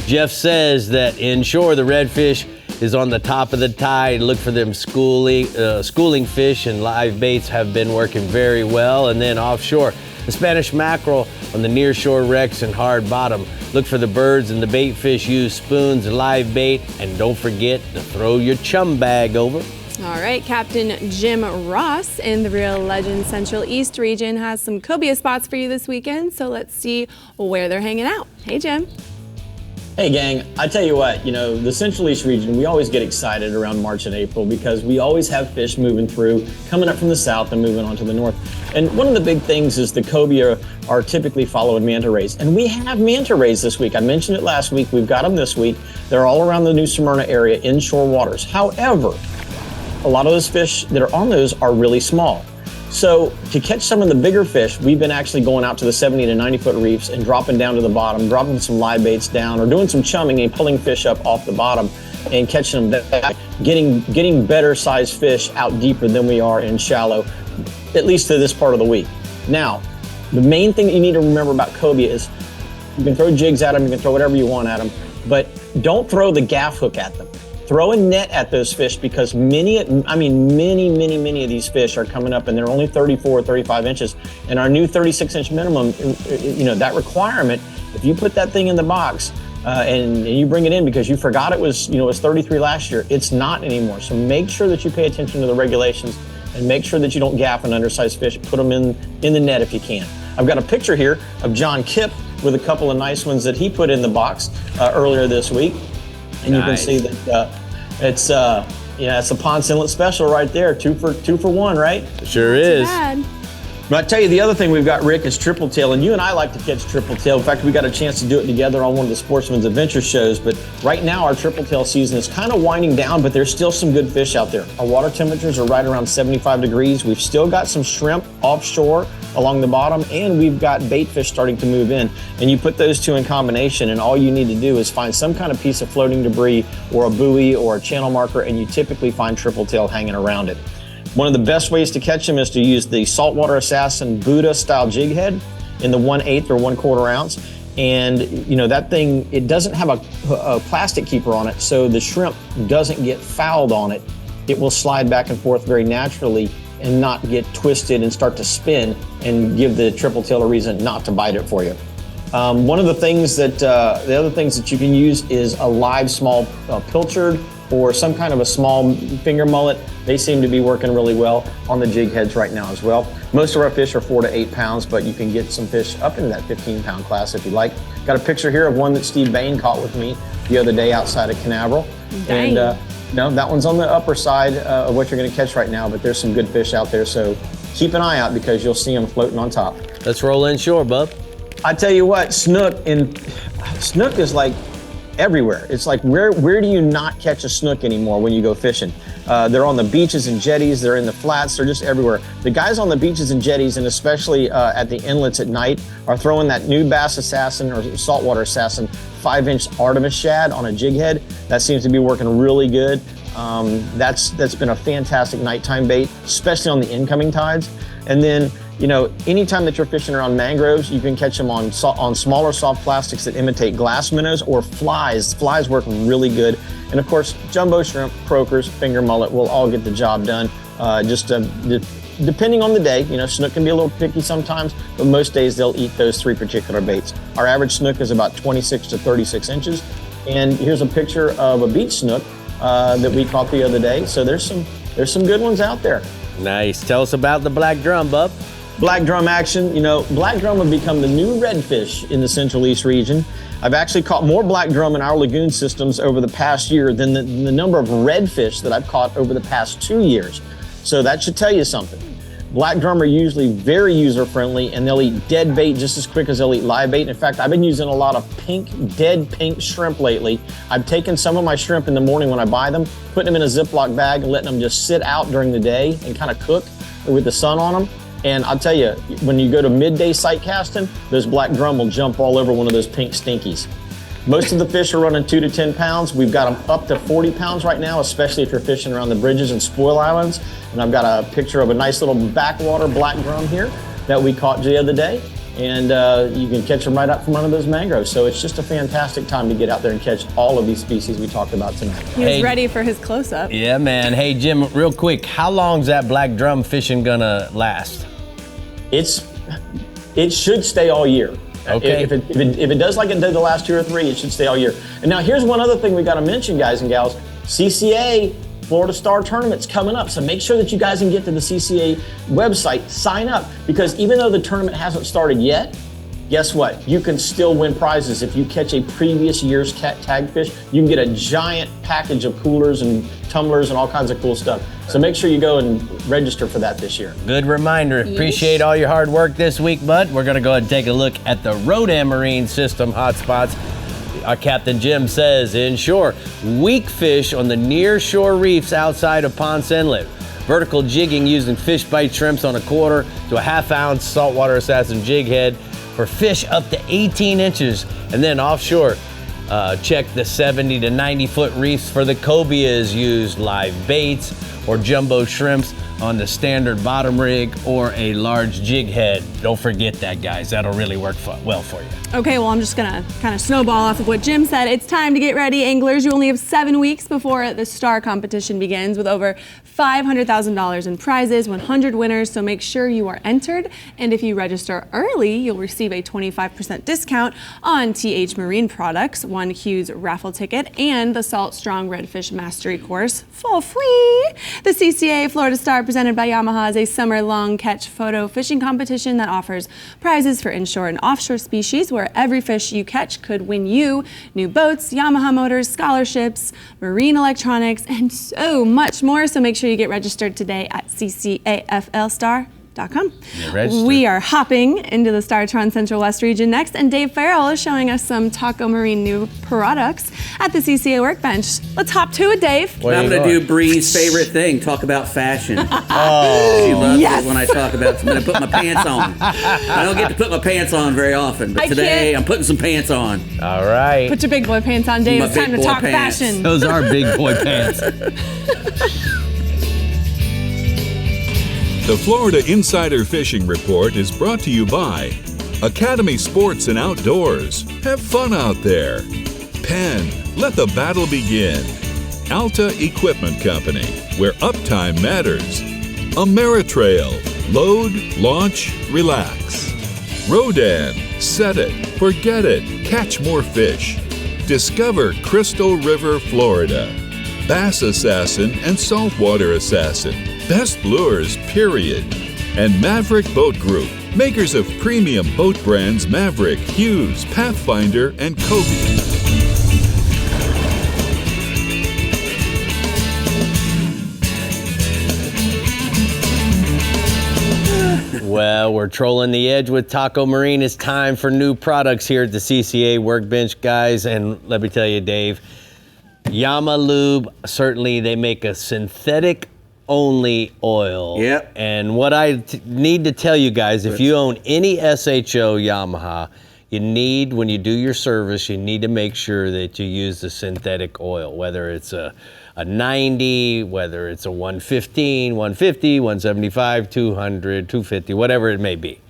Jeff says that inshore, the redfish is on the top of the tide. Look for them schooling fish, and live baits have been working very well. And then offshore, the Spanish mackerel on the nearshore wrecks and hard bottom. Look for the birds and the bait fish. Use spoons and live bait, and don't forget to throw your chum bag over. All right, Captain Jim Ross in the Real Legend Central East region has some cobia spots for you this weekend, so let's see where they're hanging out. Hey, Jim. Hey gang, I tell you what, the Central East region, we always get excited around March and April because we always have fish moving through, coming up from the south and moving on to the north. And one of the big things is the cobia are typically following manta rays. And we have manta rays this week. I mentioned it last week. We've got them this week. They're all around the New Smyrna area, inshore waters. However, a lot of those fish that are on those are really small. So to catch some of the bigger fish, we've been actually going out to the 70 to 90 foot reefs and dropping down to the bottom, dropping some live baits down, or doing some chumming and pulling fish up off the bottom and catching them back, getting better sized fish out deeper than we are in shallow, at least to this part of the week. Now, the main thing that you need to remember about cobia is you can throw jigs at them, you can throw whatever you want at them, but don't throw the gaff hook at them. Throw a net at those fish because many of these fish are coming up and they're only 34, 35 inches. And our new 36-inch minimum, that requirement, if you put that thing in the box and you bring it in because you forgot it was 33 last year, it's not anymore. So make sure that you pay attention to the regulations and make sure that you don't gaff an undersized fish. Put them in the net if you can. I've got a picture here of John Kipp with a couple of nice ones that he put in the box earlier this week. And nice. You can see that it's a Ponce Inlet special right there. Two for one, right? Sure is. But I tell you, the other thing we've got, Rick, is triple tail, and you and I like to catch triple tail. In fact, we got a chance to do it together on one of the Sportsman's Adventure shows. But right now, our triple tail season is kind of winding down, but there's still some good fish out there. Our water temperatures are right around 75 degrees. We've still got some shrimp offshore along the bottom, and we've got bait fish starting to move in. And you put those two in combination, and all you need to do is find some kind of piece of floating debris or a buoy or a channel marker, and you typically find triple tail hanging around it. One of the best ways to catch them is to use the Saltwater Assassin Buddha style jig head in the 1/8 or 1/4 ounce. And that thing, it doesn't have a plastic keeper on it, so the shrimp doesn't get fouled on it. It will slide back and forth very naturally and not get twisted and start to spin and give the triple tail a reason not to bite it for you. One of the things that, the other things that you can use is a live small pilchard or some kind of a small finger mullet. They seem to be working really well on the jig heads right now as well. Most of our fish are 4 to 8 pounds, but you can get some fish up into that 15-pound class if you like. Got a picture here of one that Steve Bain caught with me the other day outside of Canaveral. Dang. And no, that one's on the upper side of what you're gonna catch right now, but there's some good fish out there, so keep an eye out because you'll see them floating on top. Let's roll inshore, bub. I tell you what, snook is like everywhere. It's like, where do you not catch a snook anymore when you go fishing? They're on the beaches and jetties, they're in the flats, they're just everywhere. The guys on the beaches and jetties, and especially at the inlets at night, are throwing that new Bass Assassin or Saltwater Assassin 5-inch Artemis shad on a jig head. That seems to be working really good. That's been a fantastic nighttime bait, especially on the incoming tides. And then, anytime that you're fishing around mangroves, you can catch them on smaller soft plastics that imitate glass minnows or flies. Flies work really good. And of course, jumbo shrimp, croakers, finger mullet will all get the job done. Depending on the day, snook can be a little picky sometimes, but most days they'll eat those 3 particular baits. Our average snook is about 26 to 36 inches. And here's a picture of a beach snook that we caught the other day. So there's some good ones out there. Nice. Tell us about the black drum, bub. Black drum action. Black drum have become the new redfish in the Central East region. I've actually caught more black drum in our lagoon systems over the past year than the number of redfish that I've caught over the past 2 years. So that should tell you something. Black drum are usually very user-friendly, and they'll eat dead bait just as quick as they'll eat live bait. In fact, I've been using a lot of dead pink shrimp lately. I've taken some of my shrimp in the morning when I buy them, putting them in a Ziploc bag and letting them just sit out during the day and kind of cook with the sun on them. And I'll tell you, when you go to midday sight casting, those black drum will jump all over one of those pink stinkies. Most of the fish are running 2 to 10 pounds. We've got them up to 40 pounds right now, especially if you're fishing around the bridges and spoil islands. And I've got a picture of a nice little backwater black drum here that we caught the other day. And you can catch them right up from under those mangroves. So it's just a fantastic time to get out there and catch all of these species we talked about tonight. He was ready for his close-up. Yeah, man. Hey, Jim, real quick, how long's that black drum fishing gonna last? It should stay all year. Okay. If it does like it did the last 2 or 3, it should stay all year. And now here's one other thing we got to mention, guys and gals. CCA Florida Star Tournament's coming up, so make sure that you guys can get to the CCA website, sign up, because even though the tournament hasn't started yet, guess what? You can still win prizes. If you catch a previous year's tag fish, you can get a giant package of coolers and tumblers and all kinds of cool stuff. So make sure you go and register for that this year. Good reminder. Appreciate all your hard work this week, bud. We're going to go ahead and take a look at the Rodan Marine System hotspots. Our Captain Jim says, inshore, weak fish on the near shore reefs outside of Ponce Inlet. Vertical jigging using Fishbite shrimps on a 1/4 to a 1/2 ounce saltwater assassin jig head for fish up to 18 inches. And then offshore, check the 70 to 90 foot reefs for the cobias. Use live baits or jumbo shrimps on the standard bottom rig or a large jig head. Don't forget that, guys. That'll really work well for you. Okay, well, I'm just gonna kind of snowball off of what Jim said. It's time to get ready, anglers. You only have 7 weeks before the Star competition begins with over $500,000 in prizes, 100 winners, so make sure you are entered. And if you register early, you'll receive a 25% discount on TH Marine products, 1 Hughes raffle ticket, and the Salt Strong Redfish Mastery course for free. The CCA Florida Star presented by Yamaha is a summer-long catch photo fishing competition that offers prizes for inshore and offshore species where every fish you catch could win you new boats, Yamaha motors, scholarships, marine electronics, and so much more. So make sure you get registered today at ccaflstar.com. We are hopping into the Tron Central West region next, and Dave Farrell is showing us some Taco Marine new products at the CCA workbench. Let's hop to it, Dave. I'm going to do Brie's favorite thing, talk about fashion. She loves it when I talk about, I'm going to put my pants on. I don't get to put my pants on very often, but today I'm putting some pants on. All right. Put your big boy pants on, Dave. It's time to talk fashion. Those are big boy pants. The Florida Insider Fishing Report is brought to you by Academy Sports and Outdoors. Have fun out there. Penn, let the battle begin. Alta Equipment Company, where uptime matters. Ameritrail, load, launch, relax. Rodan, set it, forget it, catch more fish. Discover Crystal River, Florida. Bass Assassin and Saltwater Assassin. Best lures, period. And Maverick Boat Group, makers of premium boat brands Maverick, Hughes, Pathfinder, and Cobia. Well, we're trolling the edge with Taco Marine. It's time for new products here at the CCA workbench, guys. And let me tell you, Dave, Yama Lube, certainly they make a synthetic only oil. Yep. And what I need to tell you guys, if you own any SHO Yamaha, you need, when you do your service, you need to make sure that you use the synthetic oil, whether it's a 90, whether it's a 115, 150, 175, 200, 250, whatever it may be.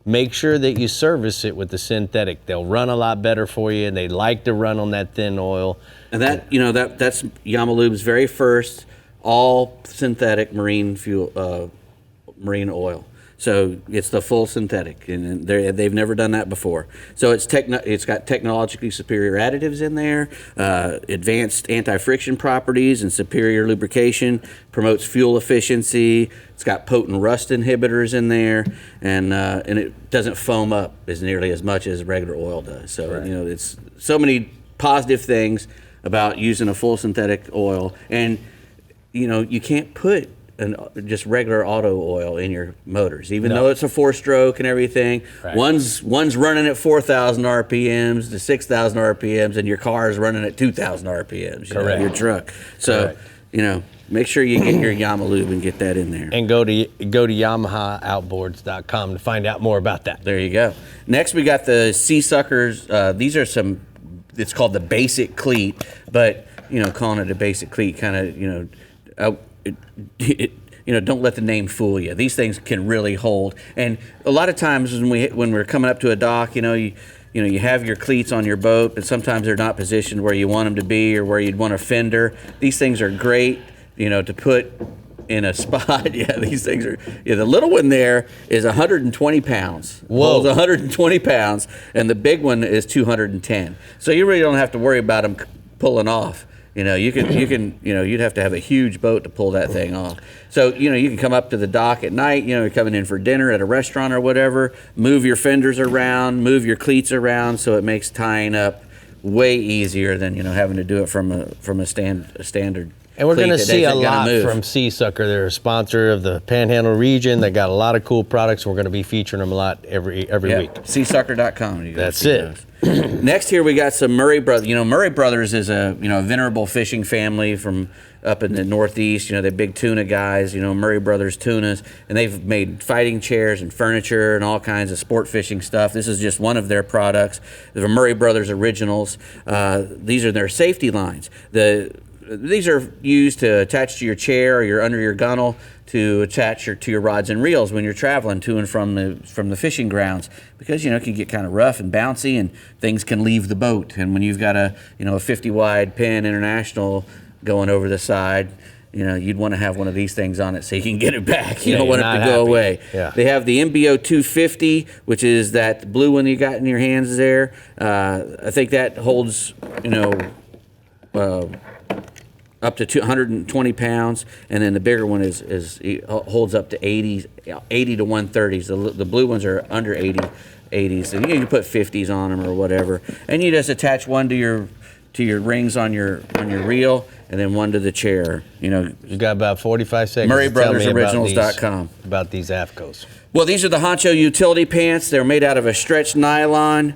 Make sure that you service it with the synthetic. They'll run a lot better for you, and they like to run on that thin oil. And that's Yamalube's very first all synthetic marine fuel, marine oil. So it's the full synthetic, and they've never done that before. So it's got technologically superior additives in there, advanced anti-friction properties and superior lubrication, promotes fuel efficiency. It's got potent rust inhibitors in there, and it doesn't foam up as nearly as much as regular oil does. So it's so many positive things about using a full synthetic oil. And you can't put just regular auto oil in your motors, even though it's a 4-stroke and everything. Right. One's running at 4,000 RPMs to 6,000 RPMs, and your car is running at 2,000 RPMs. Your truck. So, make sure you get your Yamalube and get that in there. And go to YamahaOutboards.com to find out more about that. There you go. Next, we got the Sea Suckers. These are some it's called the basic cleat, but calling it a basic cleat kind of don't let the name fool you. These things can really hold, and a lot of times when we're coming up to a dock, you have your cleats on your boat, but sometimes they're not positioned where you want them to be or where you'd want a fender. These things are great, to put in a spot. Yeah, these things are. Yeah, the little one there is 120 pounds. Whoa. Holds 120 pounds, and the big one is 210. So you really don't have to worry about them pulling off. You'd have to have a huge boat to pull that thing off. So, you can come up to the dock at night, you're coming in for dinner at a restaurant or whatever, move your fenders around, move your cleats around, so it makes tying up way easier than, having to do it from a standard. And we're going to cleat see a that lot move. from Seasucker. They're a sponsor of the Panhandle region. They got a lot of cool products. We're going to be featuring them a lot every week. Seasucker.com. That's it. Next here we got some Murray Brothers. Murray Brothers is a venerable fishing family from up in the Northeast. They're big tuna guys. Murray Brothers tunas, and they've made fighting chairs and furniture and all kinds of sport fishing stuff. This is just one of their products. The Murray Brothers Originals. These are their safety lines. These are used to attach to your chair or under your gunnel to attach to your rods and reels when you're traveling to and from the fishing grounds, because it can get kind of rough and bouncy and things can leave the boat. And when you've got a 50 wide Penn International going over the side, you'd want to have one of these things on it so you can get it back. You don't want it to go away. Yeah. They have the MBO 250, which is that blue one you got in your hands there. I think that holds up to 220 pounds, and then the bigger one holds up to 80 to 130s. The blue ones are under 80s, and you can put 50s on them or whatever. And you just attach one to your rings on your reel, and then one to the chair. You got about 45 seconds. MurrayBrothersOriginals.com. About these AFCOs. Well, these are the Honcho utility pants. They're made out of a stretched nylon.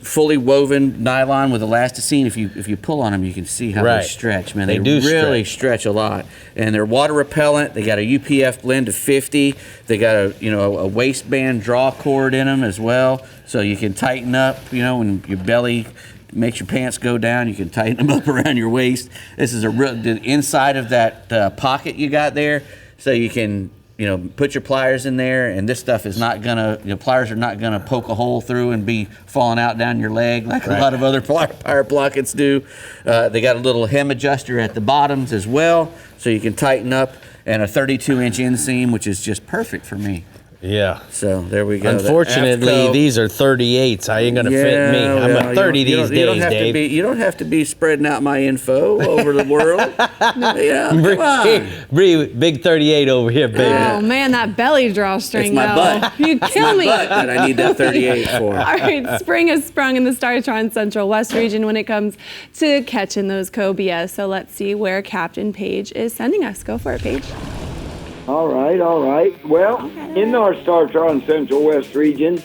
Fully woven nylon with elasticine. If you pull on them, you can see how they stretch. Man, they do really stretch a lot. And they're water repellent. They got a UPF blend of 50. They got a waistband draw cord in them as well, so you can tighten up. When your belly makes your pants go down, you can tighten them up around your waist. This is the inside of that pocket you got there, so you can. Put your pliers in there, and this stuff is not gonna, pliers are not gonna poke a hole through and be falling out down your leg like a lot of other plier pockets do. They got a little hem adjuster at the bottoms as well, so you can tighten up, and a 32-inch inseam, which is just perfect for me. Yeah. So there we go. Unfortunately, these are 38s. How are you going to fit me? I'm a 30 these days, Dave. You don't have to be spreading out my info over the world. Come on. Brie, big 38 over here, baby. Oh, man, that belly drawstring, it's my butt. You kill me. Butt that I need that 38 for. All right, spring has sprung in the Tron Central West region when it comes to catching those cobia. So let's see where Captain Paige is sending us. Go for it, Paige. All right. Well, in our Tron Central West region,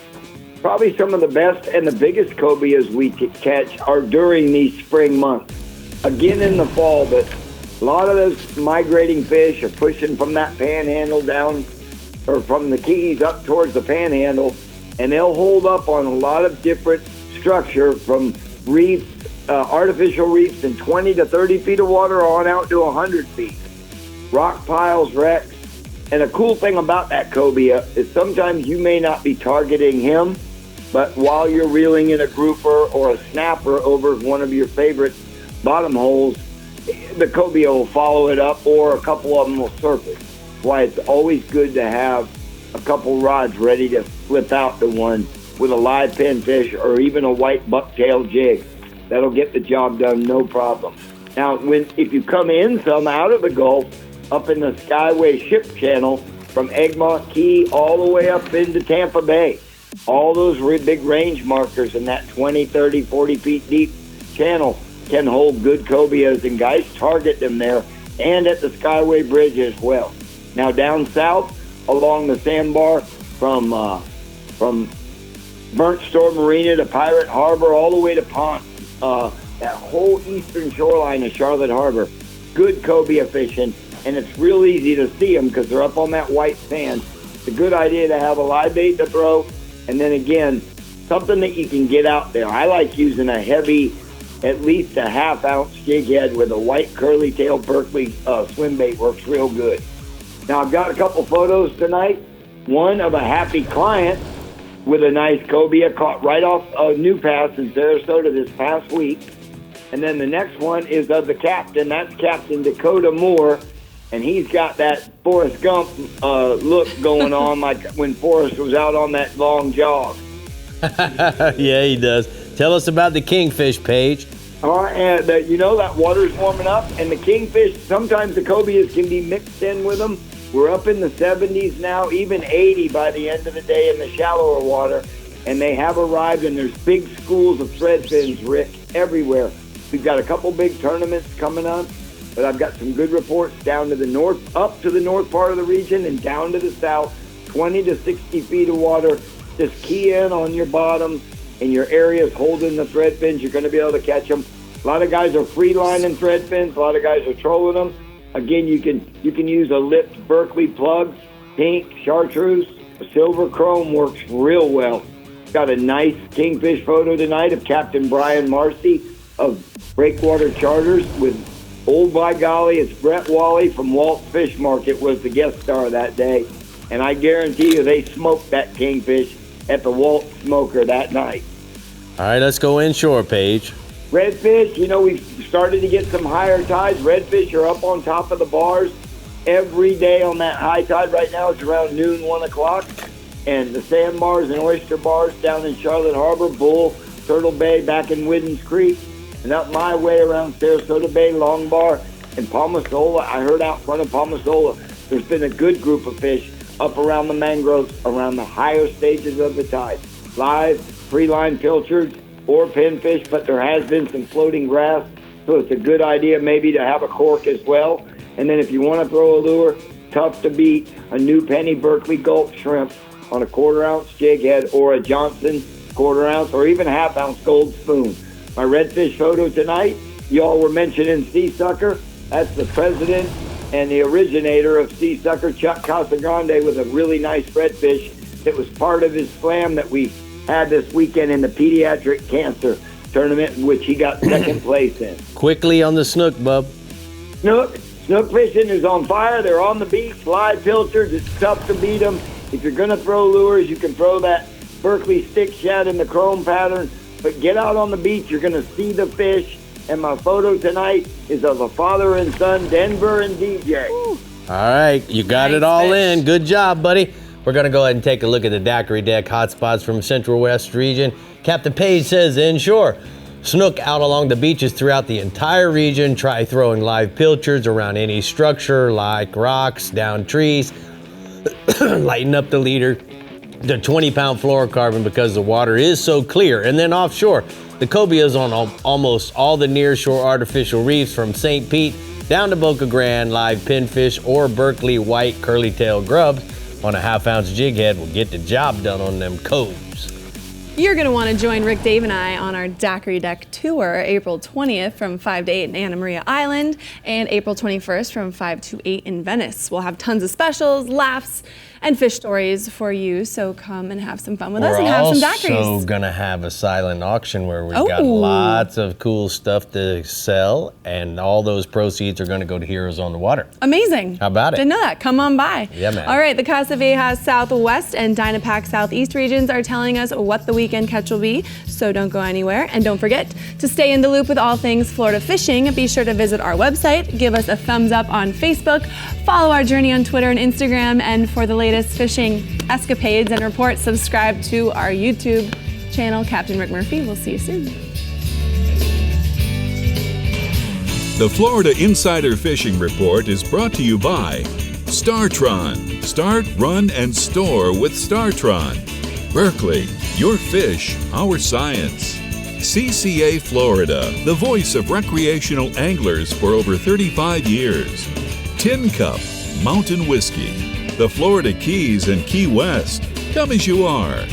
probably some of the best and the biggest cobias we catch are during these spring months. Again in the fall, but a lot of those migrating fish are pushing from that panhandle down, or from the Keys up towards the panhandle, and they'll hold up on a lot of different structure, from reefs, artificial reefs in 20 to 30 feet of water on out to 100 feet. Rock piles, wrecks. And a cool thing about that cobia is sometimes you may not be targeting him, but while you're reeling in a grouper or a snapper over one of your favorite bottom holes, the cobia will follow it up, or a couple of them will surface. That's why it's always good to have a couple rods ready to flip out to one with a live pinfish or even a white bucktail jig. That'll get the job done, no problem. Now, if you come in some out of the Gulf, up in the Skyway ship channel from Egmont Key all the way up into Tampa Bay, all those big range markers in that 20, 30, 40 feet deep channel can hold good cobias, and guys target them there and at the Skyway Bridge as well. Now down south along the sandbar from Burnt Store Marina to Pirate Harbor all the way to Ponce, that whole eastern shoreline of Charlotte Harbor, good cobia fishing. And it's real easy to see them because they're up on that white sand. It's a good idea to have a live bait to throw, and then again, something that you can get out there. I like using a heavy, at least a half-ounce jig head with a white curly tail Berkeley swim bait. Works real good. Now, I've got a couple photos tonight. One of a happy client with a nice cobia caught right off a new pass in Sarasota this past week. And then the next one is of the captain. That's Captain Dakota Moore. And he's got that Forrest Gump look going on, like when Forrest was out on that long jog. Yeah, he does. Tell us about the kingfish, Paige. And that water's warming up, and the kingfish, sometimes the cobias can be mixed in with them. We're up in the 70s now, even 80 by the end of the day in the shallower water, and they have arrived, and there's big schools of threadfins, Rick, everywhere. We've got a couple big tournaments coming up, but I've got some good reports down to the north, up to the north part of the region and down to the south, 20 to 60 feet of water. Just key in on your bottom and your areas holding the threadfins. You're going to be able to catch them. A lot of guys are free lining threadfins. A lot of guys are trolling them. Again, you can use a lipped Berkeley plug, pink, chartreuse, silver chrome works real well. Got a nice kingfish photo tonight of Captain Brian Marcy of Breakwater Charters with Old by Golly. It's Brett Wally from Walt's Fish Market was the guest star that day. And I guarantee you they smoked that kingfish at the Walt Smoker that night. All right, let's go inshore, Paige. Redfish, we've started to get some higher tides. Redfish are up on top of the bars every day on that high tide. Right now it's around noon, 1 o'clock. And the sandbars and oyster bars down in Charlotte Harbor, Bull, Turtle Bay, back in Whiddens Creek, and up my way around Sarasota Bay, Long Bar, and Palmasola. I heard out front of Palmasola there's been a good group of fish up around the mangroves, around the higher stages of the tide. Live, free-line pilchards, or pinfish, but there has been some floating grass, so it's a good idea maybe to have a cork as well. And then if you want to throw a lure, tough to beat a new penny Berkeley Gulp shrimp on a 1/4 ounce jig head or a Johnson 1/4 ounce or even half-ounce gold spoon. My redfish photo tonight, y'all were mentioning Sea Sucker. That's the president and the originator of Sea Sucker, Chuck Casagrande, with a really nice redfish that was part of his slam that we had this weekend in the pediatric cancer tournament, in which he got second place in. Quickly on the snook, bub. Snook fishing is on fire. They're on the beach, live pilchards. It's tough to beat them. If you're going to throw lures, you can throw that Berkeley stick shad in the chrome pattern, but get out on the beach. You're going to see the fish. And my photo tonight is of a father and son, Denver and DJ. All right, you got it all in. Good job, buddy. We're going to go ahead and take a look at the daiquiri deck hotspots from Central West region. Captain Page says inshore. Snook out along the beaches throughout the entire region. Try throwing live pilchards around any structure like rocks, down trees. Lighten up the leader to 20-pound fluorocarbon because the water is so clear. And then offshore, the cobias on almost all the nearshore artificial reefs from St. Pete down to Boca Grande, live pinfish or Berkeley white curly tail grubs on a half-ounce jig head will get the job done on them cobes. You're going to want to join Rick, Dave, and I on our Daiquiri Deck Tour, April 20th from 5 to 8 in Anna Maria Island, and April 21st from 5 to 8 in Venice. We'll have tons of specials, laughs, and fish stories for you, so come and have some fun with us and have some daiquiris. We're also going to have a silent auction where we've got lots of cool stuff to sell, and all those proceeds are going to go to Heroes on the Water. Amazing. How about it? Didn't know that. Come on by. Yeah, man. All right, the Casa Vieja Southwest and Dynapac Southeast regions are telling us what the weekend catch will be, so don't go anywhere. And don't forget to stay in the loop with all things Florida fishing. Be sure to visit our website, give us a thumbs up on Facebook, follow our journey on Twitter and Instagram, and for the latest fishing escapades and reports, subscribe to our YouTube channel, Captain Rick Murphy. We'll see you soon. The Florida Insider Fishing Report is brought to you by Tron. Start, run, and store with Tron. Berkeley, your fish, our science. CCA Florida, the voice of recreational anglers for over 35 years. Tin Cup, Mountain Whiskey. The Florida Keys and Key West. Come as you are.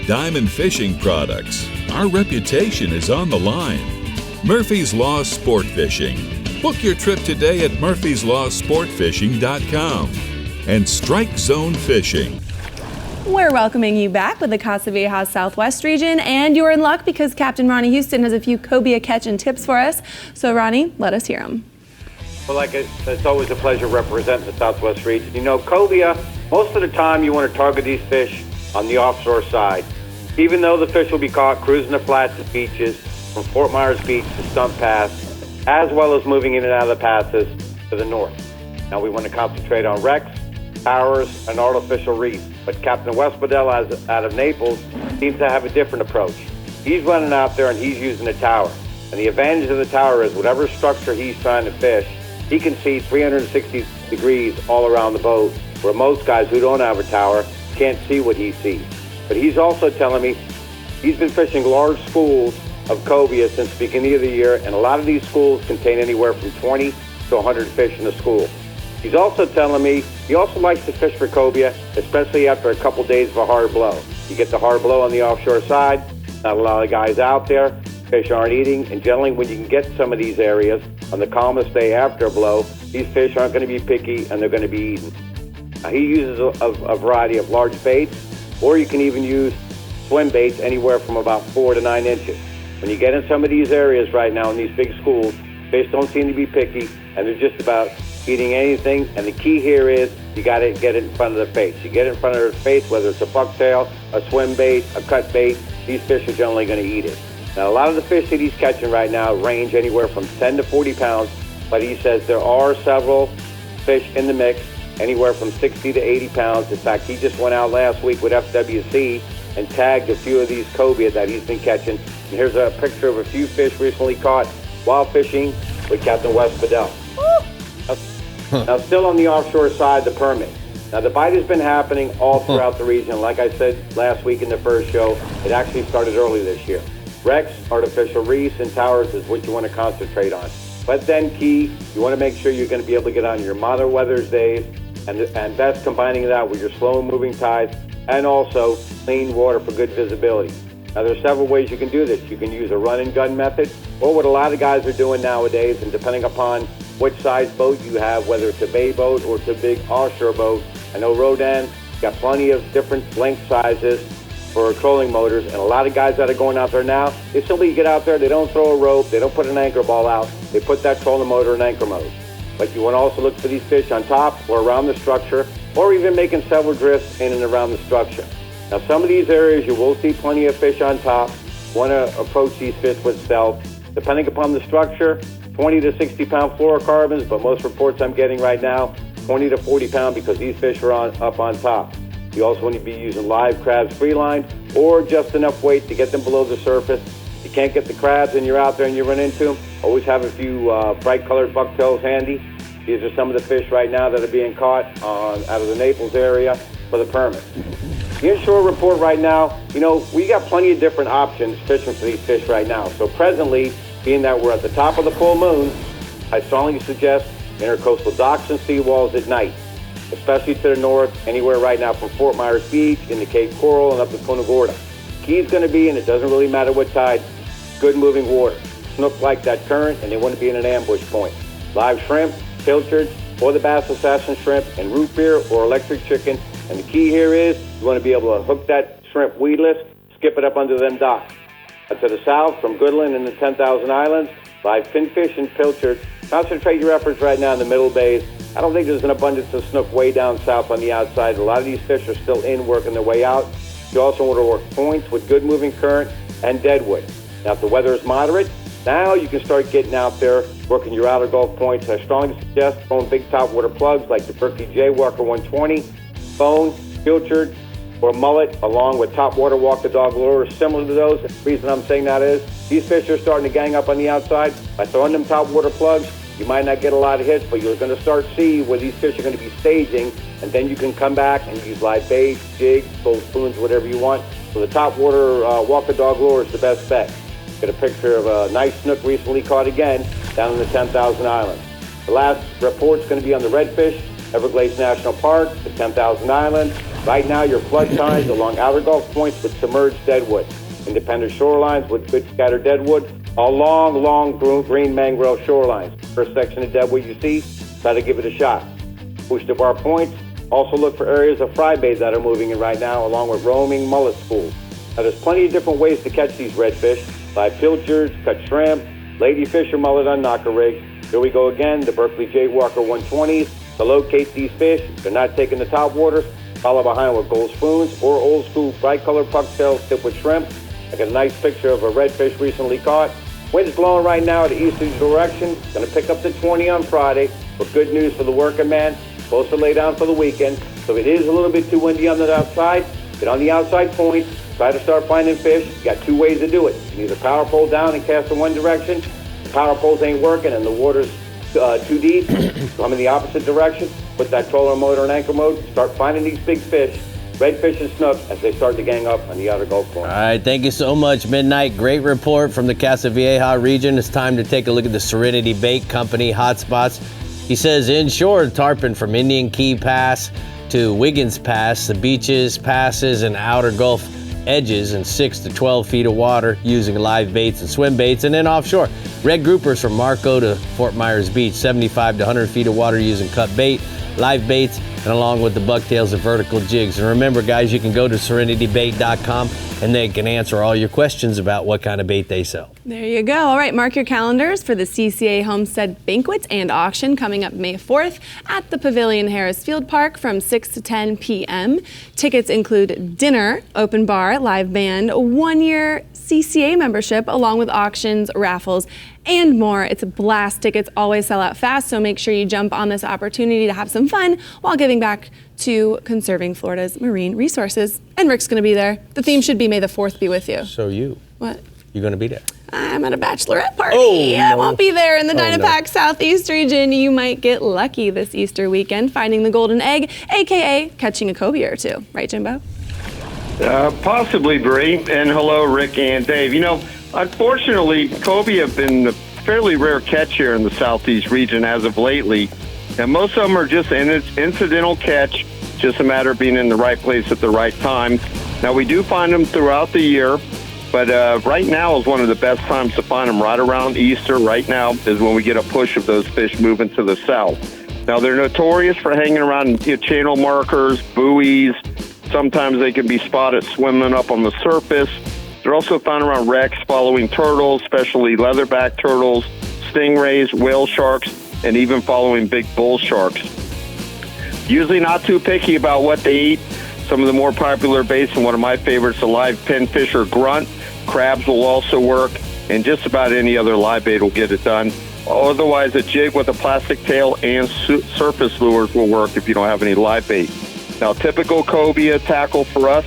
Diamond Fishing Products. Our reputation is on the line. Murphy's Law Sport Fishing. Book your trip today at murphyslawsportfishing.com. And Strike Zone Fishing. We're welcoming you back with the Casa Vieja Southwest region, and you're in luck because Captain Ronnie Houston has a few cobia catch and tips for us. So Ronnie, let us hear them. Well, it's always a pleasure representing the Southwest region. You know, cobia, most of the time you want to target these fish on the offshore side. Even though the fish will be caught cruising the flats and beaches from Fort Myers Beach to Stump Pass, as well as moving in and out of the passes to the north. Now we want to concentrate on wrecks, towers, and artificial reefs. But Captain Wes Bedell out of Naples seems to have a different approach. He's running out there and he's using a tower. And the advantage of the tower is whatever structure he's trying to fish, he can see 360 degrees all around the boat, where most guys who don't have a tower can't see what he sees. But he's also telling me he's been fishing large schools of cobia since the beginning of the year, and a lot of these schools contain anywhere from 20 to 100 fish in a school. He's also telling me he also likes to fish for cobia, especially after a couple days of a hard blow. You get the hard blow on the offshore side, not a lot of guys out there, fish aren't eating, and generally when you can get some of these areas on the calmest day after a blow, these fish aren't going to be picky and they're going to be eaten. Now, he uses a variety of large baits, or you can even use swim baits anywhere from about 4 to 9 inches. When you get in some of these areas right now in these big schools, fish don't seem to be picky, and they're just about eating anything. And the key here is you got to get it in front of the face. You get it in front of their face, whether it's a bucktail, a swim bait, a cut bait, these fish are generally going to eat it. Now, a lot of the fish that he's catching right now range anywhere from 10 to 40 pounds, but he says there are several fish in the mix, anywhere from 60 to 80 pounds. In fact, he just went out last week with FWC and tagged a few of these cobia that he's been catching. And here's a picture of a few fish recently caught while fishing with Captain Wes Bedell. Now, still on the offshore side, the permit. Now, the bite has been happening all throughout the region. Like I said last week in the first show, it actually started early this year. Wrecks, artificial reefs, and towers is what you want to concentrate on. But then key, you want to make sure you're going to be able to get on your moderate weather days, and best combining that with your slow-moving tides, and also clean water for good visibility. Now, there's several ways you can do this. You can use a run-and-gun method, or what a lot of guys are doing nowadays, and depending upon which size boat you have, whether it's a bay boat or it's a big offshore boat. I know Rodan got plenty of different length sizes for trolling motors, and a lot of guys that are going out there now, they simply get out there, they don't throw a rope, they don't put an anchor ball out, they put that trolling motor in anchor mode. But you want to also look for these fish on top or around the structure, or even making several drifts in and around the structure. Now, some of these areas you will see plenty of fish on top. You want to approach these fish with stealth. Depending upon the structure, 20 to 60 pound fluorocarbons, but most reports I'm getting right now, 20 to 40 pound, because these fish are up on top. You also want to be using live crabs free-line, or just enough weight to get them below the surface. You can't get the crabs and you're out there and you run into them, always have a few bright colored bucktails handy. These are some of the fish right now that are being caught out of the Naples area for the permit. The inshore report right now, you know, we got plenty of different options fishing for these fish right now. So presently, being that we're at the top of the full moon, I strongly suggest intercoastal docks and seawalls at night, especially to the north, anywhere right now from Fort Myers Beach into Cape Coral and up to Punta Gorda. Key is going to be, and it doesn't really matter what tide, good moving water. Snook like that current, and they want to be in an ambush point. Live shrimp, pilchard, or the bass assassin shrimp, and root beer or electric chicken. And the key here is you want to be able to hook that shrimp weedless, skip it up under them docks. To the south, from Goodland and the 10,000 Islands, live pinfish and pilchard. Concentrate your efforts right now in the middle bays. I don't think there's an abundance of snook way down south on the outside. A lot of these fish are still in, working their way out. You also want to work points with good moving current and deadwood. Now, if the weather is moderate, now you can start getting out there, working your outer Gulf points. I strongly suggest throwing big topwater plugs like the Berkey J Walker 120, bone, pilchard, or mullet, along with topwater walk-the-dog lures similar to those. The reason I'm saying that is these fish are starting to gang up on the outside. By throwing them topwater plugs, you might not get a lot of hits, but you're going to start to see where these fish are going to be staging, and then you can come back and use live baits, jigs, gold spoons, whatever you want. So the topwater walk-the-dog lure is the best bet. Get a picture of a nice snook recently caught again down in the 10,000 Islands. The last report's going to be on the redfish, Everglades National Park, the 10,000 Islands. Right now, your flood times along outer Gulf points with submerged deadwood. Independent shorelines with good scattered deadwood. All long green mangrove shorelines. First section of deadwood you see, try to give it a shot. Push to bar points, Also look for areas of fry bait that are moving in right now, along with roaming mullet schools. Now there's plenty of different ways to catch these redfish: by pilchards, cut shrimp, ladyfish or mullet on knocker rigs. Here we go again, the Berkley J. Walker 120s. To locate these fish, if they're not taking the top waters, follow behind with gold spoons or old school bright colored pucktails tipped with shrimp. I got a nice picture of a redfish recently caught. Wind's blowing right now to easterly direction. Going to pick up to 20 on Friday. But good news for the working man. Supposed to lay down for the weekend. So if it is a little bit too windy on the outside, get on the outside point. Try to start finding fish. You got two ways to do it. You can either power pole down and cast in one direction. The power poles ain't working and the water's too deep. Come in the opposite direction. Put that trolling motor in anchor mode. Start finding these big fish. Redfish and snook as they start to gang up on the outer Gulf Coast. All right, thank you so much, Midnight. Great report from the Casa Vieja region. It's time to take a look at the Serenity Bait Company hotspots. He says inshore tarpon from Indian Key Pass to Wiggins Pass, the beaches, passes, and outer Gulf edges in 6 to 12 feet of water using live baits and swim baits. And then offshore, red groupers from Marco to Fort Myers Beach, 75 to 100 feet of water using cut bait, live baits, and along with the bucktails and vertical jigs. And remember, guys, you can go to serenitybait.com and they can answer all your questions about what kind of bait they sell. There you go. All right, mark your calendars for the CCA Homestead Banquet and Auction coming up May 4th at the Pavilion Harris Field Park from 6 to 10 p.m. Tickets include dinner, open bar, live band, 1-year CCA membership, along with auctions, raffles, and more. It's a blast. Tickets always sell out fast, so make sure you jump on this opportunity to have some fun while giving back to conserving Florida's marine resources. And Rick's going to be there. The theme should be May the 4th be with you. So you? What? You're going to be there? I'm at a bachelorette party. Oh, I no. won't be there in the Dynapac no. Southeast region. You might get lucky this Easter weekend finding the golden egg, aka catching a cobia or two. Right, Jimbo? Possibly, Brie. And hello, Rick and Dave. You know, unfortunately, cobia have been a fairly rare catch here in the Southeast region as of lately. And most of them are just an incidental catch, just a matter of being in the right place at the right time. Now, we do find them throughout the year, but right now is one of the best times to find them. Right around Easter, right now, is when we get a push of those fish moving to the south. Now, they're notorious for hanging around channel markers, buoys. Sometimes they can be spotted swimming up on the surface. They're also found around wrecks following turtles, especially leatherback turtles, stingrays, whale sharks, and even following big bull sharks. Usually not too picky about what they eat. Some of the more popular baits, and one of my favorites, the live pinfish or grunt. Crabs will also work, and just about any other live bait will get it done. Otherwise, a jig with a plastic tail and surface lures will work if you don't have any live bait. Now, typical cobia tackle for us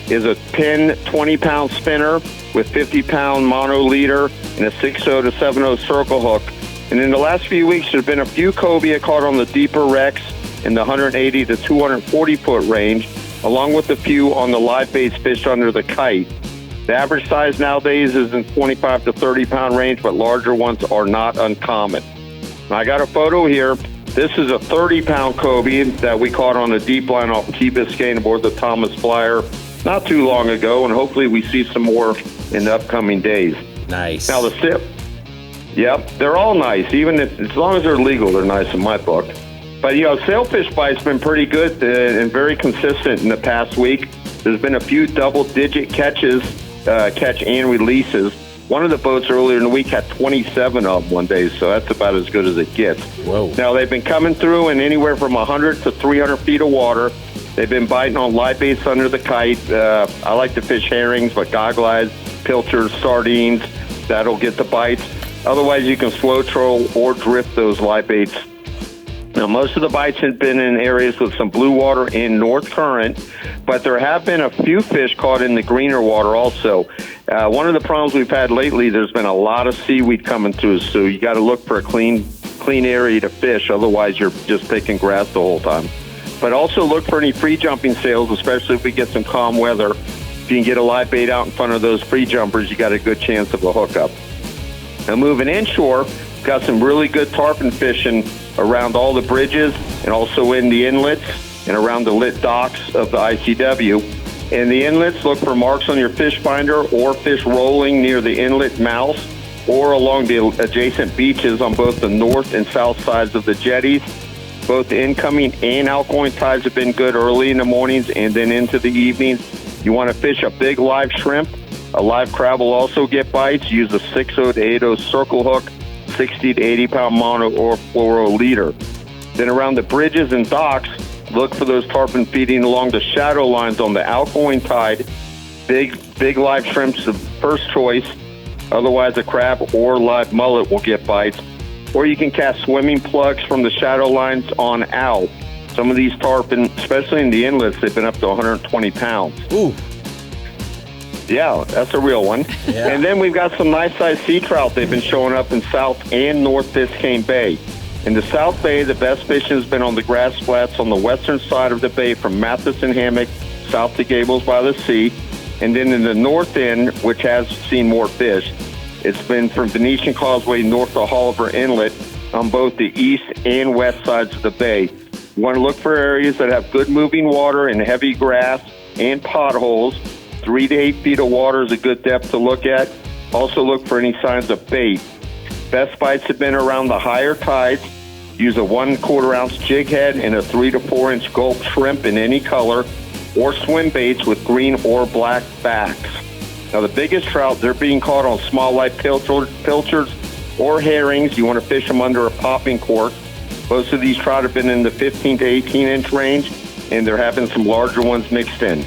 is a pin 20-pound spinner with 50-pound mono leader and a 6.0 to 7.0 circle hook. And in the last few weeks, there's been a few cobia caught on the deeper wrecks in the 180 to 240-foot range, along with a few on the live baits fished under the kite. The average size nowadays is in 25 to 30-pound range, but larger ones are not uncommon. Now, I got a photo here. This is a 30-pound cobia that we caught on a deep line off Key Biscayne aboard the Thomas Flyer not too long ago, and hopefully we see some more in the upcoming days. Nice. Now, yep, they're all nice. Even if, as long as they're legal, they're nice in my book. But, you know, sailfish bite's been pretty good and very consistent in the past week. There's been a few double-digit catches, catch and releases. One of the boats earlier in the week had 27 of them one day, so that's about as good as it gets. Whoa. Now, they've been coming through in anywhere from 100 to 300 feet of water. They've been biting on live baits under the kite. I like to fish herrings, but goggle eyes, pilchards, sardines, that'll get the bites. Otherwise, you can slow troll or drift those live baits. Now, most of the bites have been in areas with some blue water and north current, but there have been a few fish caught in the greener water also. One of the problems we've had lately, there's been a lot of seaweed coming through, so you got to look for a clean area to fish. Otherwise, you're just picking grass the whole time. But also look for any free jumping sails, especially if we get some calm weather. If you can get a live bait out in front of those free jumpers, you got a good chance of a hookup. Now, moving inshore, got some really good tarpon fishing around all the bridges and also in the inlets and around the lit docks of the ICW. In the inlets, look for marks on your fish finder or fish rolling near the inlet mouths or along the adjacent beaches on both the north and south sides of the jetties. Both incoming and outgoing tides have been good early in the mornings and then into the evenings. You want to fish a big live shrimp. A live crab will also get bites. Use a 6.0 to 8.0 circle hook, 60 to 80 pound mono or fluoro leader. Then around the bridges and docks, look for those tarpon feeding along the shadow lines on the outgoing tide. Big live shrimp's the first choice. Otherwise, a crab or live mullet will get bites. Or you can cast swimming plugs from the shadow lines on out. Some of these tarpon, especially in the inlets, they've been up to 120 pounds. Ooh. Yeah, that's a real one. Yeah. And then we've got some nice-sized sea trout. They've been showing up in South and North Biscayne Bay. In the South Bay, the best fishing has been on the grass flats on the western side of the bay from Matheson Hammock south to Gables by the Sea. And then in the north end, which has seen more fish, it's been from Venetian Causeway north to Holliver Inlet on both the east and west sides of the bay. You want to look for areas that have good moving water and heavy grass and potholes. 3 to 8 feet of water is a good depth to look at. Also look for any signs of bait. Best bites have been around the higher tides. Use a 1/4 ounce jig head and a 3 to 4 inch gulp shrimp in any color, or swim baits with green or black backs. Now the biggest trout, they're being caught on small light pilchards or herrings. You want to fish them under a popping cork. Most of these trout have been in the 15 to 18 inch range, and they're having some larger ones mixed in.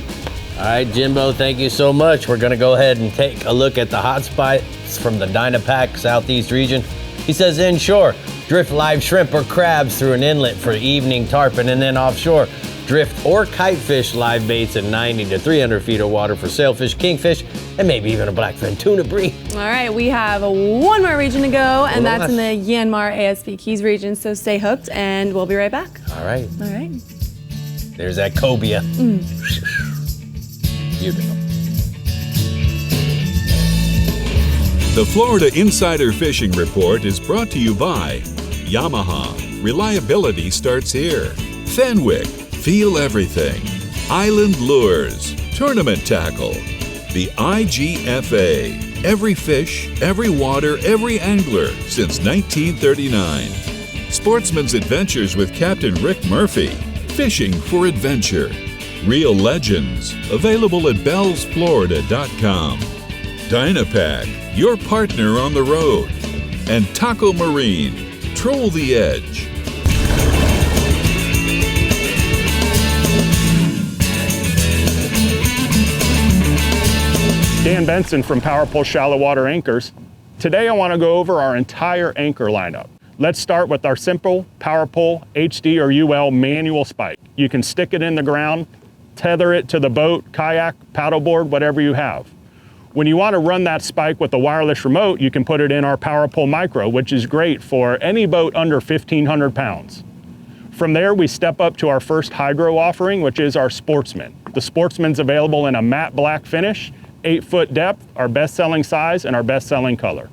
All right, Jimbo, thank you so much. We're going to go ahead and take a look at the hot spots from the Dynapac Southeast region. He says inshore, drift live shrimp or crabs through an inlet for evening tarpon, and then offshore, drift or kite fish live baits in 90 to 300 feet of water for sailfish, kingfish, and maybe even a blackfin tuna, Brie. All right, we have one more region to go, and that's in the YanMar ASB Keys region, so stay hooked, and we'll be right back. All right. All right. There's that cobia. Beautiful. The Florida Insider Fishing Report is brought to you by Yamaha. Reliability starts here. Fenwick. Feel everything. Island Lures. Tournament Tackle. The IGFA. Every fish, every water, every angler since 1939. Sportsman's Adventures with Captain Rick Murphy. Fishing for adventure. Real Legends, available at bellsflorida.com. Dynapac, your partner on the road. And Taco Marine, troll the edge. Dan Benson from Power Pole Shallow Water Anchors. Today I want to go over our entire anchor lineup. Let's start with our simple Power Pole HD or UL manual spike. You can stick it in the ground, tether it to the boat, kayak, paddleboard, whatever you have. When you want to run that spike with a wireless remote, you can put it in our Power Pole Micro, which is great for any boat under 1,500 pounds. From there, we step up to our first hydro offering, which is our Sportsman. The Sportsman's available in a matte black finish, 8-foot depth, our best-selling size, and our best-selling color.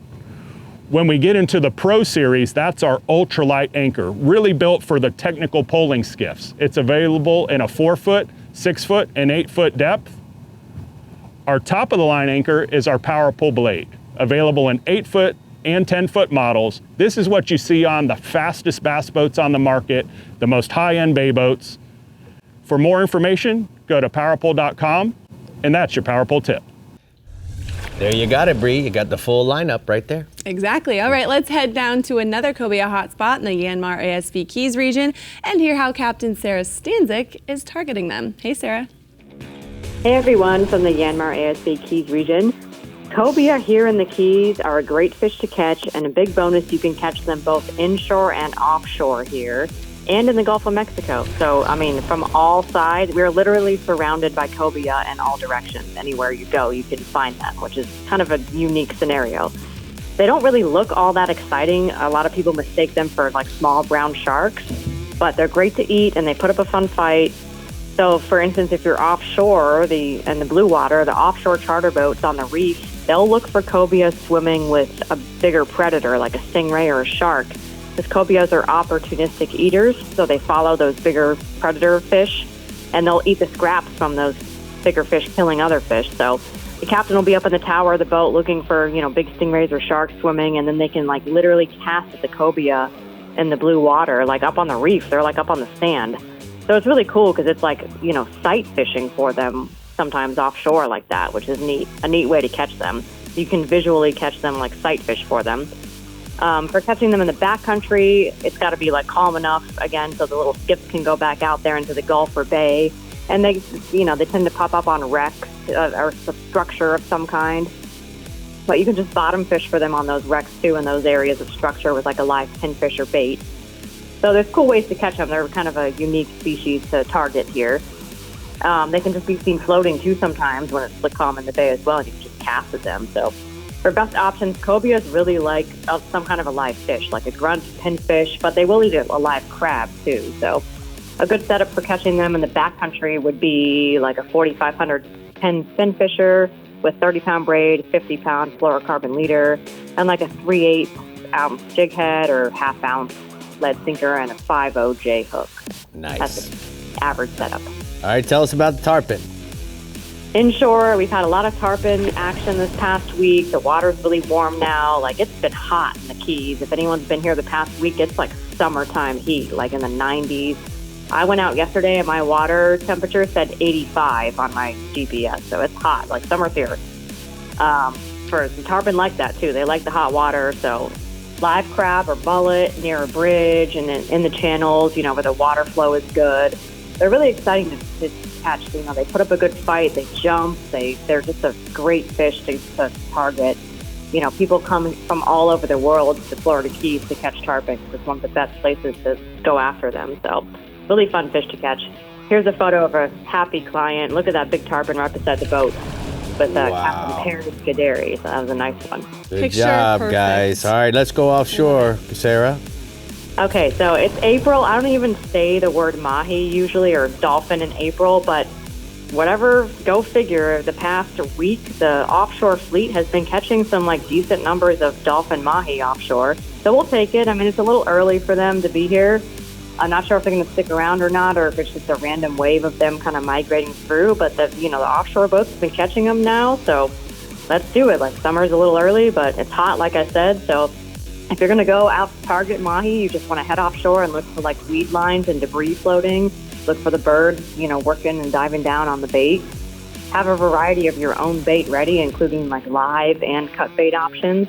When we get into the Pro Series, that's our ultralight anchor, really built for the technical poling skiffs. It's available in a 4-foot, 6-foot, and 8-foot depth. Our top-of-the-line anchor is our Power Pole Blade, available in 8-foot and 10-foot models. This is what you see on the fastest bass boats on the market, the most high-end bay boats. For more information, go to powerpole.com, and that's your Power Pole tip. There you got it, Brie. You got the full lineup right there. Exactly. All right, let's head down to another Cobia hotspot in the YanMar ASB Keys region and hear how Captain Sarah Stanzik is targeting them. Hey, Sarah. Hey, everyone from the YanMar ASB Keys region. Cobia here in the Keys are a great fish to catch, and a big bonus, you can catch them both inshore and offshore here and in the Gulf of Mexico. So, I mean, from all sides, we're literally surrounded by cobia in all directions. Anywhere you go, you can find them, which is kind of a unique scenario. They don't really look all that exciting. A lot of people mistake them for like small brown sharks, but they're great to eat and they put up a fun fight. So, for instance, if you're offshore in the Bluewater, the offshore charter boats on the reef, they'll look for cobia swimming with a bigger predator like a stingray or a shark. Because cobias are opportunistic eaters, so they follow those bigger predator fish, and they'll eat the scraps from those bigger fish killing other fish. So the captain will be up in the tower of the boat looking for, big stingrays or sharks swimming, and then they can literally cast at the cobia in the blue water, like up on the reef. They're like up on the sand. So it's really cool because it's like, sight fishing for them sometimes offshore like that, which is neat. A neat way to catch them. You can visually catch them like sight fish for them. For catching them in the backcountry, it's got to be like calm enough, again, so the little skips can go back out there into the Gulf or Bay. And they tend to pop up on wrecks or structure of some kind. But you can just bottom fish for them on those wrecks too, in those areas of structure with like a live pinfish or bait. So there's cool ways to catch them. They're kind of a unique species to target here. They can just be seen floating too sometimes when it's slick calm in the bay as well, and you can just cast at them. So for best options, cobias really like some kind of a live fish, like a grunt pinfish, but they will eat a live crab too. So a good setup for catching them in the backcountry would be like a 4,500 fin fisher with 30-pound braid, 50-pound fluorocarbon leader, and like a 3/8 ounce jig head or half-ounce lead sinker and a 5/0 J hook. Nice. That's an average setup. All right, tell us about the tarpon. Inshore, we've had a lot of tarpon action this past week. The water's really warm now. Like, it's been hot in the Keys. If anyone's been here the past week, it's like summertime heat, like in the 90s. I went out yesterday and my water temperature said 85 on my GPS, so it's hot, like summer's here. For some tarpon like that too. They like the hot water, so live crab or mullet near a bridge and in the channels, where the water flow is good. They're really exciting to catch. They put up a good fight. They jump. They're just a great fish to target. People come from all over the world to Florida Keys to catch tarpon. It's one of the best places to go after them. So really fun fish to catch. Here's a photo of a happy client. Look at that big tarpon right beside the boat with Captain Paris Gaderi. So that was a nice one. Good job, guys. All right, let's go offshore, Sarah. Okay, so it's April. I don't even say the word mahi usually or dolphin in April, but whatever, go figure. The past week, the offshore fleet has been catching some decent numbers of dolphin mahi offshore. So we'll take it. I mean, it's a little early for them to be here. I'm not sure if they're going to stick around or not, or if it's just a random wave of them kind of migrating through. But the offshore boats have been catching them now, so let's do it. Summer's a little early, but it's hot, like I said. So if you're going to go out to target mahi, you just want to head offshore and look for weed lines and debris floating. Look for the birds, working and diving down on the bait. Have a variety of your own bait ready, including live and cut bait options.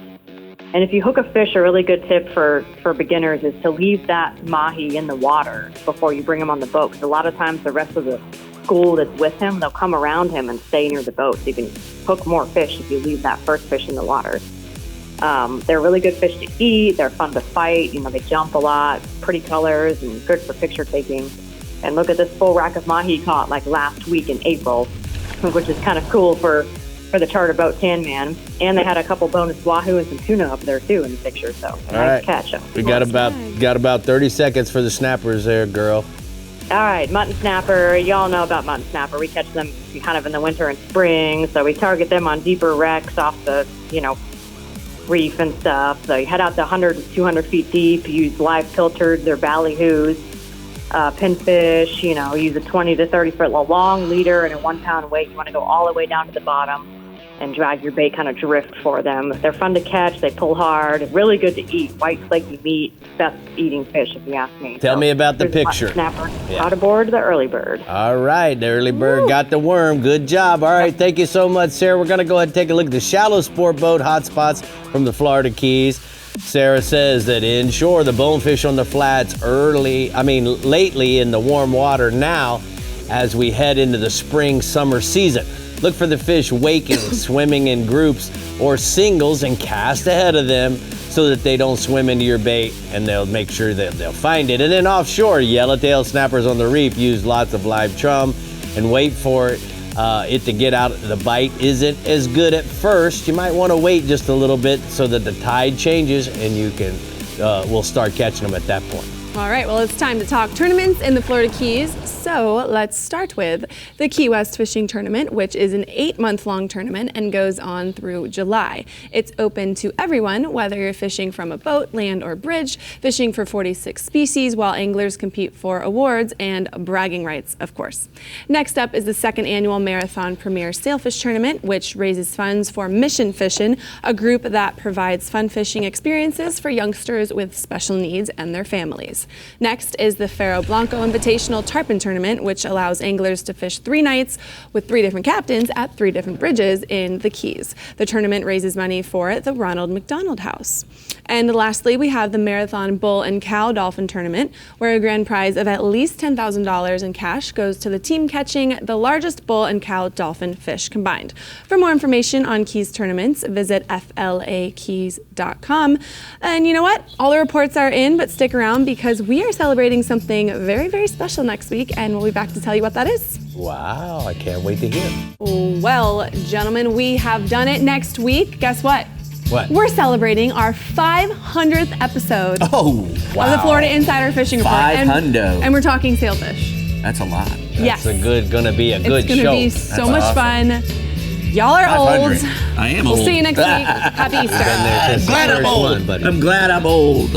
And if you hook a fish, a really good tip for beginners is to leave that mahi in the water before you bring him on the boat. Because a lot of times the rest of the school that's with him, they'll come around him and stay near the boat. So you can hook more fish if you leave that first fish in the water. They're really good fish to eat. They're fun to fight. They jump a lot, pretty colors, and good for picture taking. And look at this full rack of mahi caught last week in April, which is kind of cool for the charter boat Sandman. And they had a couple bonus wahoo and some tuna up there too in the picture. So nice catch. We got about 30 seconds for the snappers there, girl. All right, mutton snapper. Y'all know about mutton snapper. We catch them kind of in the winter and spring. So we target them on deeper wrecks off the, reef and stuff. So you head out to 100 to 200 feet deep. You use live pilchards or ballyhoos, pinfish. Use a 20 to 30 foot long leader and a 1 pound weight. You want to go all the way down to the bottom and drag your bait, kind of drift for them. They're fun to catch. They pull hard. Really good to eat. White flaky meat. Best eating fish, if you ask me. Tell me about the picture. Snapper. Out aboard the early bird. All right, the early bird got the worm. Good job. All right, thank you so much, Sarah. We're going to go ahead and take a look at the shallow sport boat hotspots from the Florida Keys. Sarah says that inshore, the bonefish on the flats lately in the warm water now as we head into the spring-summer season. Look for the fish waking, swimming in groups or singles and cast ahead of them so that they don't swim into your bait, and they'll make sure that they'll find it. And then offshore, yellowtail snappers on the reef use lots of live chum and wait for it to get out. The bite isn't as good at first. You might want to wait just a little bit so that the tide changes and you can we'll start catching them at that point. All right, well, it's time to talk tournaments in the Florida Keys. So let's start with the Key West Fishing Tournament, which is an 8-month-long tournament and goes on through July. It's open to everyone, whether you're fishing from a boat, land, or bridge, fishing for 46 species, while anglers compete for awards and bragging rights, of course. Next up is the second annual Marathon Premier Sailfish Tournament, which raises funds for Mission Fishin', a group that provides fun fishing experiences for youngsters with special needs and their families. Next is the Faro Blanco Invitational Tarpon Tournament, which allows anglers to fish 3 nights with 3 different captains at 3 different bridges in the Keys. The tournament raises money for the Ronald McDonald House. And lastly, we have the Marathon Bull and Cow Dolphin Tournament, where a grand prize of at least $10,000 in cash goes to the team catching the largest bull and cow dolphin fish combined. For more information on Keys tournaments, visit flakeys.com. And you know what? All the reports are in, but stick around because we are celebrating something very, very special next week, and we'll be back to tell you what that is. Wow, I can't wait to hear. Well, gentlemen, we have done it. Next week, guess what? What? We're celebrating our 500th episode of the Florida Insider Fishing Report. 500. And we're talking sailfish. That's a lot. Yes. Gonna be a good show. It's gonna be so much fun. Y'all are old. I am We'll old. see you next week. Happy Easter. I'm glad I'm old. I'm glad I'm old.